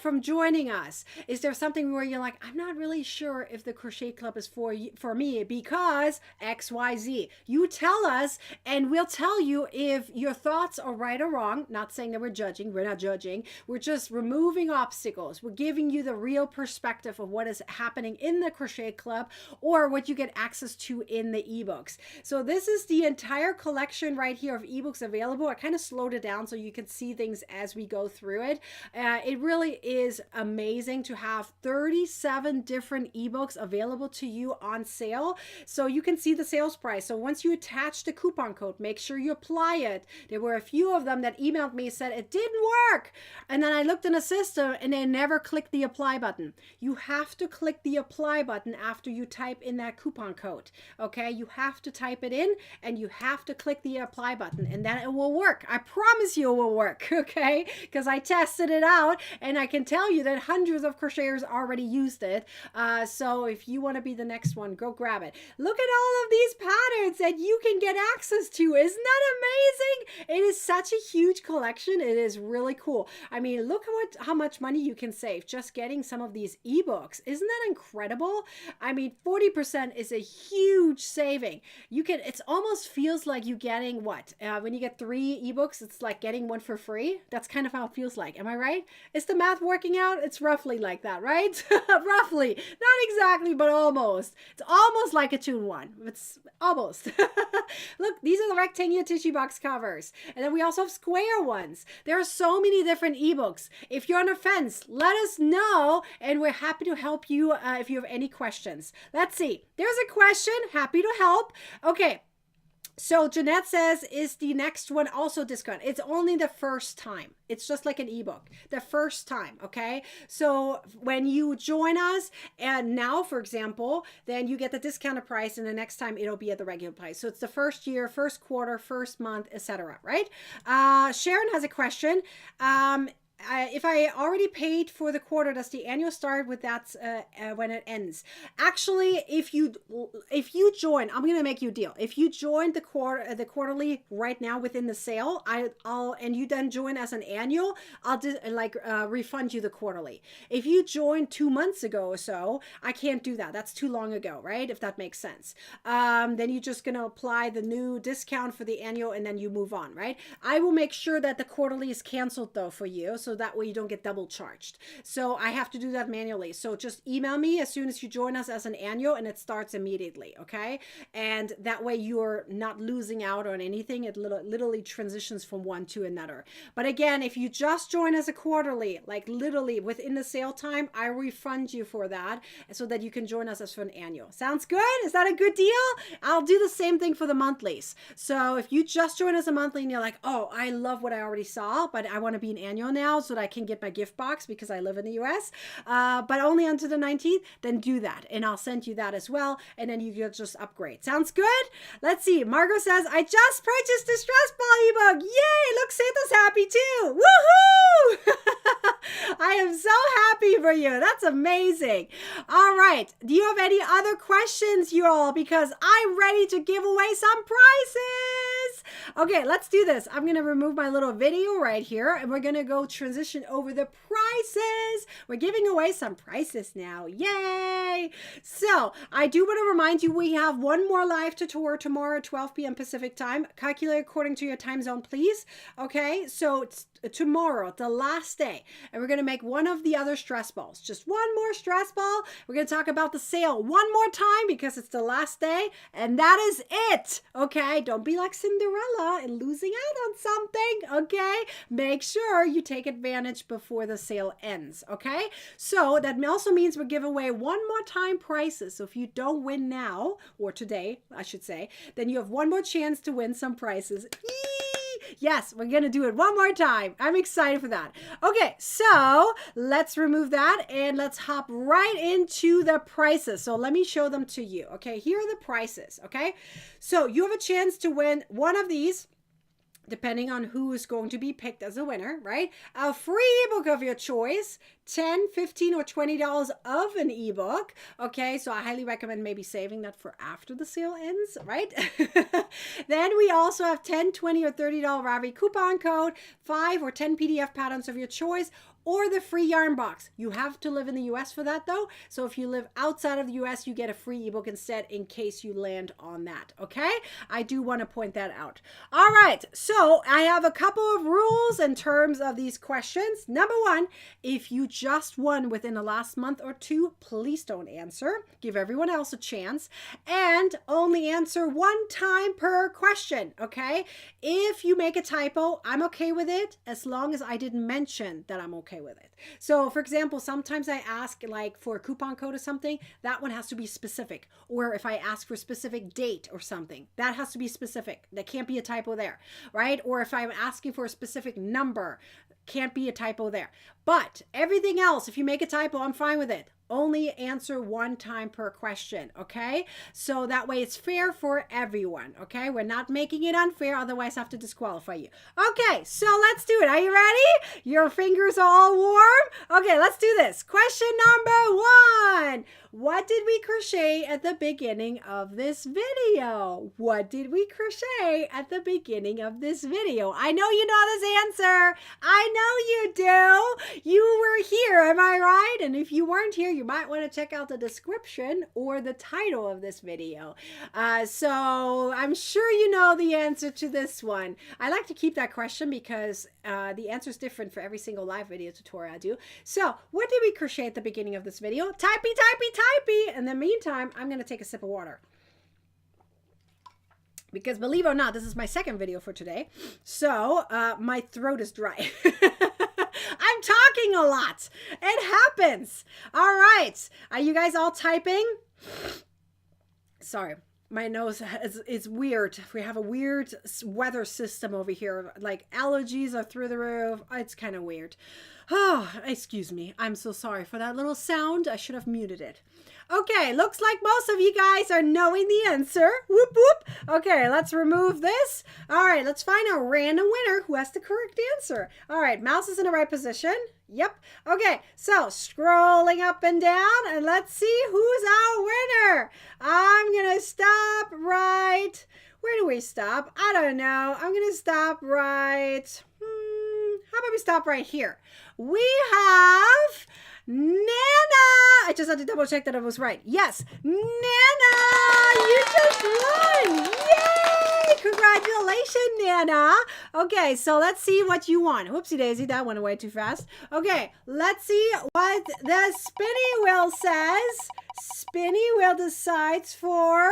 from joining us? Is there something where you're like, I'm not really sure if the Crochet Club is for me because XYZ? You tell us and we'll tell you if your thoughts are right or wrong. Not saying that we're judging. We're not judging. We're just removing obstacles. We're giving you the real perspective of what is happening in the Crochet Club or what you get access to in the ebooks. So this is the entire collection right here of ebooks available. I kind of slowed it down so you can see things as we go through it. It really is amazing to have 37 different ebooks available to you on sale. So you can see the sales price. So once you attach the coupon code, make sure you apply it. There were a few of them that emailed me, said it didn't work. And then I looked in the system and they never clicked the apply button. You have to click the apply button after you type in that coupon code. Okay, you have to type it in and you have to click the apply button and then it will work. I promise you it will work. Okay, because I tested it out and I can tell you that hundreds of crocheters already used it. So if you want to be the next one, go grab it. Look at all of these patterns that you can get access to. Isn't that amazing? It is such a huge collection. It is really cool. I mean, look at how much money you can save just getting some of these ebooks. Isn't that incredible? I mean, 40% is a huge saving. You can, it almost feels like you getting what? When you get 3 ebooks, it's like getting one for free. That's kind of how it feels like. Am I right? Is the math working out? It's roughly like that, right? Roughly. Not exactly, but almost. It's almost like a 2-in-1. It's almost. Look, these are the rectangular tissue box covers. And then we also have square ones. There are so many different ebooks. If you're on the fence, let us know and we're happy to help you if you have any questions. Let's see. There's a question. Happy to help. Okay. So Jeanette says, is the next one also discount? It's only the first time. It's just like an ebook. The first time, okay? So when you join us, and now, for example, then you get the discounted price, and the next time it'll be at the regular price. So it's the first year, first quarter, first month, etc. Right? Sharon has a question. If I already paid for the quarter, does the annual start with that when it ends? Actually, if you join, I'm gonna make you a deal. If you join the quarterly right now within the sale, and you then join as an annual, I'll refund you the quarterly. If you joined 2 months ago or so, I can't do that. That's too long ago, right? If that makes sense. Then you're just gonna apply the new discount for the annual, and then you move on, right? I will make sure that the quarterly is canceled though for you. So so that way you don't get double charged. So I have to do that manually. So just email me as soon as you join us as an annual, and it starts immediately, okay? And that way you're not losing out on anything. It literally transitions from one to another. But again, if you just join as a quarterly, like literally within the sale time, I refund you for that so that you can join us as for an annual. Sounds good? Is that a good deal? I'll do the same thing for the monthlies. So if you just join as a monthly and you're like, oh, I love what I already saw, but I want to be an annual now so that I can get my gift box because I live in the US, but only until the 19th, then do that. And I'll send you that as well. And then you can just upgrade. Sounds good? Let's see. Margot says, I just purchased the stress ball ebook. Yay! Look, Santa's happy too. Woohoo! I am so happy for you. That's amazing. All right. Do you have any other questions, you all? Because I'm ready to give away some prizes. Okay, let's do this. I'm going to remove my little video right here, and we're going to go transition over the prizes. We're giving away some prizes now. Yay! So I do want to remind you, we have one more live tutorial tomorrow at 12 p.m. Pacific time. Calculate according to your time zone, please. Okay, so it's tomorrow, the last day, and we're going to make one of the other stress balls. Just one more stress ball. We're going to talk about the sale one more time because it's the last day, and that is it. Okay, don't be like Cinderella and losing out on something. Okay, make sure you take advantage before the sale ends. Okay, so that also means we'll give away one more time prizes. So if you don't win now, or today I should say, then you have one more chance to win some prizes. Yes, we're going to do it one more time. I'm excited for that. Okay, so let's remove that and let's hop right into the prices. So let me show them to you. Okay, here are the prices. Okay, so you have a chance to win one of these, depending on who is going to be picked as a winner, right? A free ebook of your choice, $10, $15, or $20 of an ebook. Okay, so I highly recommend maybe saving that for after the sale ends, right? Then we also have $10, $20, or $30 Ravi coupon code, 5 or 10 PDF patterns of your choice, or the free yarn box. You have to live in the US for that though. So if you live outside of the US, you get a free ebook instead in case you land on that. Okay? I do want to point that out. All right. So I have a couple of rules in terms of these questions. Number one, if you just won within the last month or two, please don't answer. Give everyone else a chance and only answer one time per question. Okay? If you make a typo, I'm okay with it as long as I didn't mention that I'm okay with it. So for example, sometimes I ask like for a coupon code or something, that one has to be specific. Or if I ask for a specific date or something, that has to be specific. There can't be a typo there, right? Or if I'm asking for a specific number, can't be a typo there. But everything else, if you make a typo, I'm fine with it. Only answer one time per question, okay? So that way it's fair for everyone, okay? We're not making it unfair, otherwise I have to disqualify you. Okay, so let's do it. Are you ready? Your fingers are all warm? Okay, let's do this. Question number one. What did we crochet at the beginning of this video? What did we crochet at the beginning of this video? I know you know this answer. I know you do. You were here, am I right? And if you weren't here, you might want to check out the description or the title of this video. So I'm sure you know the answer to this one. I like to keep that question because the answer is different for every single live video tutorial I do. So what did we crochet at the beginning of this video? Typey, typey, typey. In the meantime, I'm going to take a sip of water. Because believe it or not, this is my second video for today. So my throat is dry. I'm talking a lot. It happens. All right. Are you guys all typing? Sorry. My nose is weird. We have a weird weather system over here. Like allergies are through the roof. It's kind of weird. Oh, excuse me. I'm so sorry for that little sound. I should have muted it. Okay, looks like most of you guys are knowing the answer. Whoop, whoop. Okay, let's remove this. All right, let's find a random winner who has the correct answer. All right, mouse is in the right position. Yep. Okay, so scrolling up and down, and let's see who's our winner. I'm going to stop right. Where do we stop? I don't know. I'm going to stop right. How about we stop right here? We have Nana. I just had to double check that it was right. Yes, Nana, you just won. Yay! Congratulations, Nana. Okay, so let's see what you want. Whoopsie daisy, that went away too fast. Okay, let's see what the spinning wheel says. Spinning wheel decides for,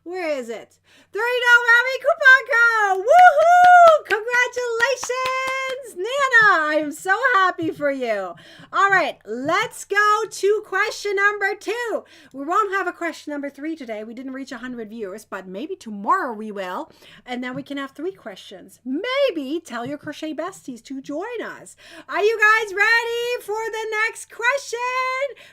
where is it? $30 Rally coupon code. Woohoo! Congratulations, Nana. I am so happy for you. All right, let's go to question number 2. We won't have a question number 3 today. We didn't reach 100 viewers, but maybe tomorrow we will. And then we can have 3 questions. Maybe tell your crochet besties to join us. Are you guys ready for the next question?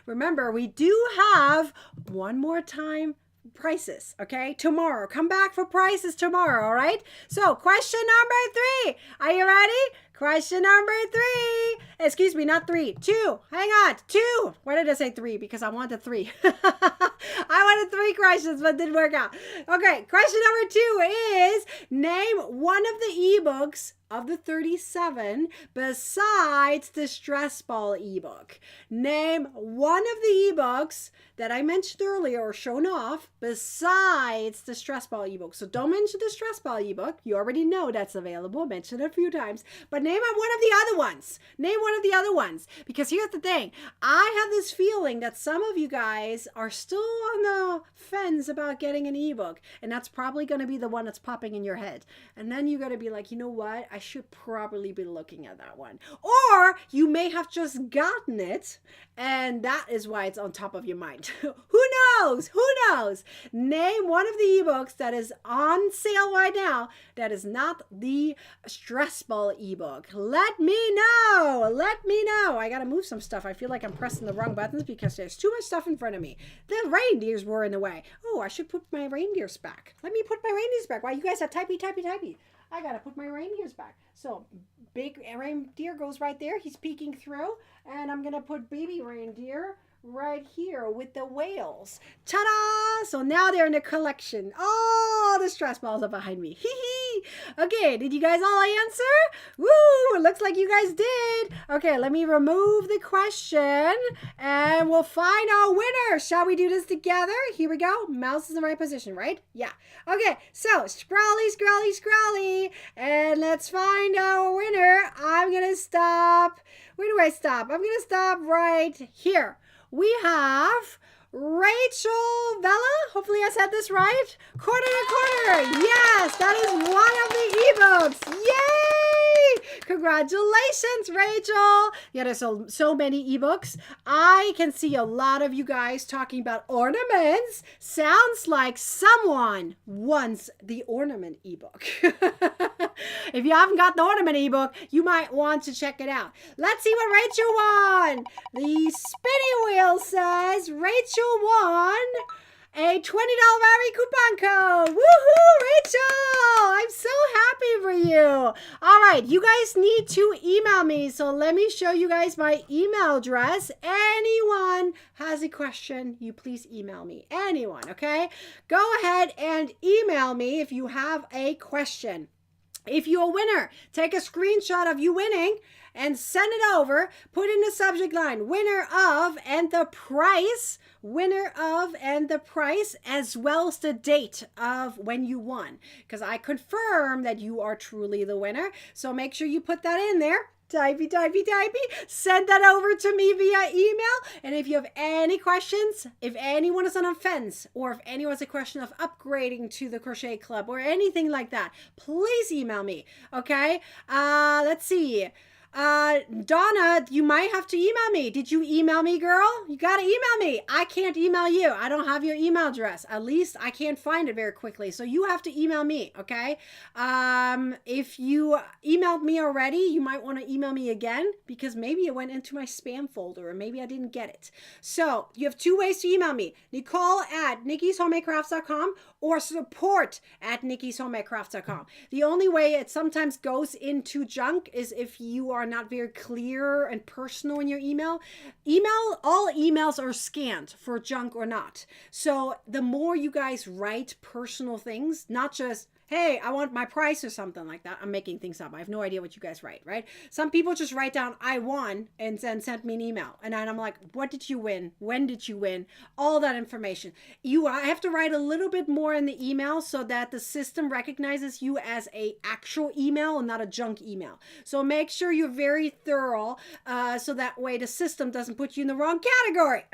Remember, we do have one more time prices, okay? Tomorrow. Come back for prices tomorrow, all right? So, question number 3. Are you ready? Question number 3. Excuse me, not 3. 2. Hang on. 2. Why did I say 3? Because I wanted 3. I wanted 3 questions, but it didn't work out. Okay, question number 2 is name one of the ebooks of the 37 besides the stress ball ebook. Name one of the ebooks that I mentioned earlier or shown off besides the stress ball ebook. So don't mention the stress ball ebook. You already know that's available. Mention it a few times. But name one of the other ones. Name one of the other ones. Because here's the thing. I have this feeling that some of you guys are still on the fence about getting an ebook. And that's probably going to be the one that's popping in your head. And then you're going to be like, you know what? I should probably be looking at that one. Or you may have just gotten it and that is why it's on top of your mind. Who knows? Who knows? Name one of the ebooks that is on sale right now that is not the stress ball ebook. Let me know. Let me know. I gotta move some stuff. I feel like I'm pressing the wrong buttons because there's too much stuff in front of me. The reindeers were in the way. Oh, I should put my reindeers back. Let me put my reindeers back while you guys are typey. I gotta put my reindeers back. So big reindeer goes right there. He's peeking through. And I'm gonna put baby reindeer right here with the whales. Ta-da! So now they're in the collection. Oh, the stress balls are behind me. Hee hee. Okay, did you guys all answer? Woo! It looks like you guys did. Okay, let me remove the question and we'll find our winner. Shall we do this together? Here we go. Mouse is in the right position, right? Yeah. Okay, so scrolly. And let's find our winner. I'm gonna stop. Where do I stop? I'm gonna stop right here. We have Rachel Vella. Hopefully I said this right. Quarter to quarter. Yes, that is one of the ebooks. Yay! Congratulations, Rachel. Yeah, there's so many ebooks. I can see a lot of you guys talking about ornaments. Sounds like someone wants the ornament ebook. If you haven't got the ornament ebook, you might want to check it out. Let's see what Rachel won. The spinning wheel says Rachel won a $20 Rally coupon code. Woohoo, Rachel! I'm so happy for you. All right, you guys need to email me. So let me show you guys my email address. Anyone has a question, you please email me. Anyone, okay? Go ahead and email me if you have a question. If you're a winner, take a screenshot of you winning and send it over. Put in the subject line, winner of and the price. Winner of and the price, as well as the date of when you won. Because I confirm that you are truly the winner. So make sure you put that in there. Typey. Send that over to me via email. And if you have any questions, if anyone is on a fence, or if anyone has a question of upgrading to the Crochet Club or anything like that, please email me. Okay? Let's see. Donna, you might have to email me. Did you email me, girl? You gotta email me. I can't email you. I don't have your email address. At least I can't find it very quickly. So you have to email me, okay? If you emailed me already, you might want to email me again because maybe it went into my spam folder or maybe I didn't get it. So you have 2 ways to email me. Nicole at nikkishomemakercrafts.com or support@nikkishomemakercrafts.com. The only way it sometimes goes into junk is if you are not very clear and personal in your email. All emails are scanned for junk or not. So the more you guys write personal things, not just, hey, I want my price or something like that. I'm making things up. I have no idea what you guys write, right? Some people just write down, I won, and then send me an email. And then I'm like, what did you win? When did you win? All that information. I have to write a little bit more in the email so that the system recognizes you as a actual email and not a junk email. So make sure you're very thorough so that way the system doesn't put you in the wrong category.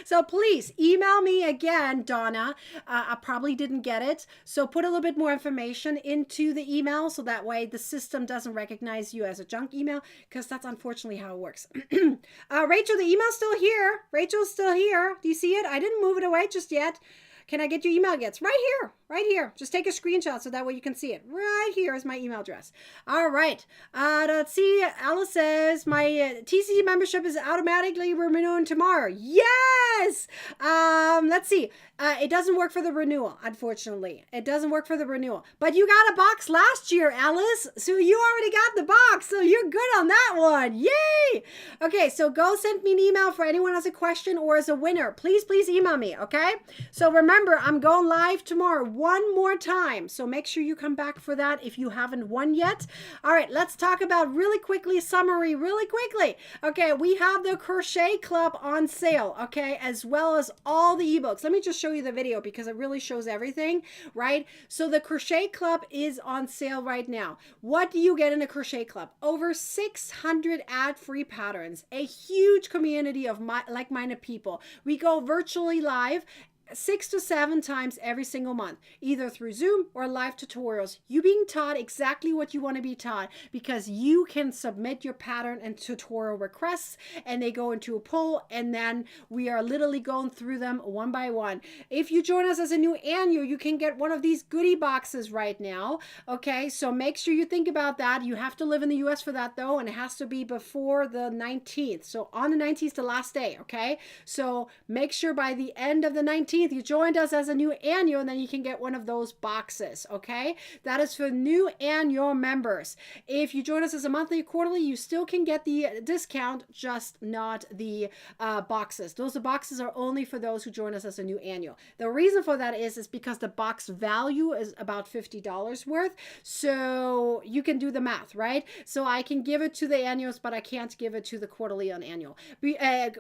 So please email me again, Donna. I probably didn't get it. So put a little bit more information into the email so that way the system doesn't recognize you as a junk email, because that's unfortunately how it works. Rachel, the email's still here. Rachel's still here. Do you see it? I didn't move it away just yet. Can I get your email again? It's right here, right here. Just take a screenshot so that way you can see it. Right here is my email address. All right. Let's see. Alice says, my TCC membership is automatically renewing tomorrow. Yes! Let's see. It doesn't work for the renewal, unfortunately. It doesn't work for the renewal. But you got a box last year, Alice. So you already got the box. So you're good on that one. Yay! Okay, so go send me an email for anyone who has a question or is a winner. Please, please email me, okay? So remember, I'm going live tomorrow one more time. So make sure you come back for that if you haven't won yet. All right, let's talk about really quickly, summary really quickly. Okay, we have the Crochet Club on sale, okay, as well as all the ebooks. Let me just show you the video because it really shows everything, right? So the Crochet Club is on sale right now. What do you get in a Crochet Club? Over 600 ad-free patterns, a huge community of like-minded people. We go virtually live 6 to 7 times every single month, either through Zoom or live tutorials. You being taught exactly what you want to be taught, because you can submit your pattern and tutorial requests and they go into a poll, and then we are literally going through them one by one. If you join us as a new annual, you can get one of these goodie boxes right now. Okay, so make sure you think about that. You have to live in the US for that though, and it has to be before the 19th. So on the 19th is the last day, okay? So make sure by the end of the 19th you joined us as a new annual, and then you can get one of those boxes, okay? That is for new annual members. If you join us as a monthly or quarterly, you still can get the discount, just not the boxes. Those boxes are only for those who join us as a new annual. The reason for that is because the box value is about $50 worth, so you can do the math, right? So I can give it to the annuals, but I can't give it to the quarterly on annual,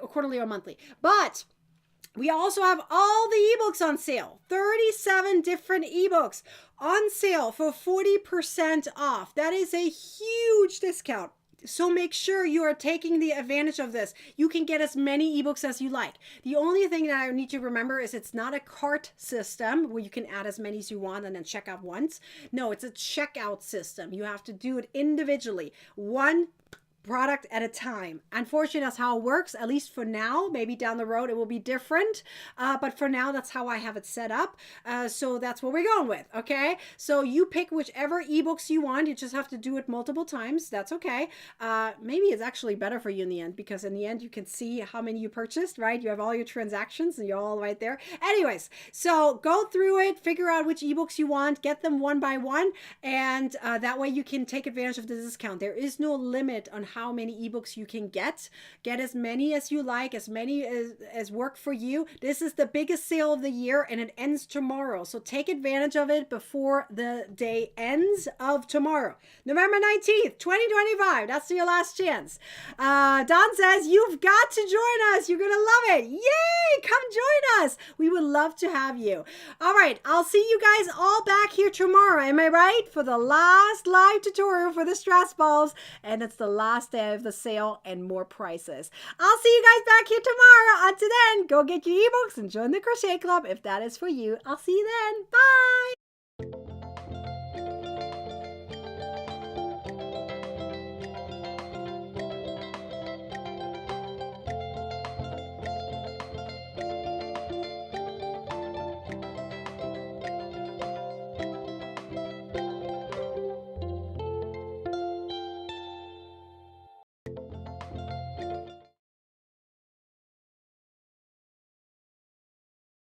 quarterly or monthly. But we also have all the ebooks on sale, 37 different ebooks on sale for 40% off. That is a huge discount. So make sure you are taking the advantage of this. You can get as many ebooks as you like. The only thing that I need to remember is it's not a cart system where you can add as many as you want and then check out once. No, it's a checkout system. You have to do it individually. One product at a time. Unfortunately, that's how it works, at least for now. Maybe down the road it will be different, but for now that's how I have it set up. So that's what we're going with, okay? So you pick whichever ebooks you want. You just have to do it multiple times. That's okay. Maybe it's actually better for you in the end, because in the end you can see how many you purchased, right? You have all your transactions and you're all right there. Anyways, so go through it, figure out which ebooks you want, get them one by one, and that way you can take advantage of the discount. There is no limit on how many ebooks you can get. Get as many as you like, as many as work for you. This is the biggest sale of the year and it ends tomorrow. So take advantage of it before the day ends of tomorrow. November 19th, 2025. That's your last chance. Don says, you've got to join us. You're going to love it. Yay! Come join us. We would love to have you. All right. I'll see you guys all back here tomorrow. Am I right? For the last live tutorial for the stress balls. And it's the last day of the sale and more prices. I'll see you guys back here tomorrow. Until then, go get your ebooks and join the Crochet Club if that is for you. I'll see you then. Bye.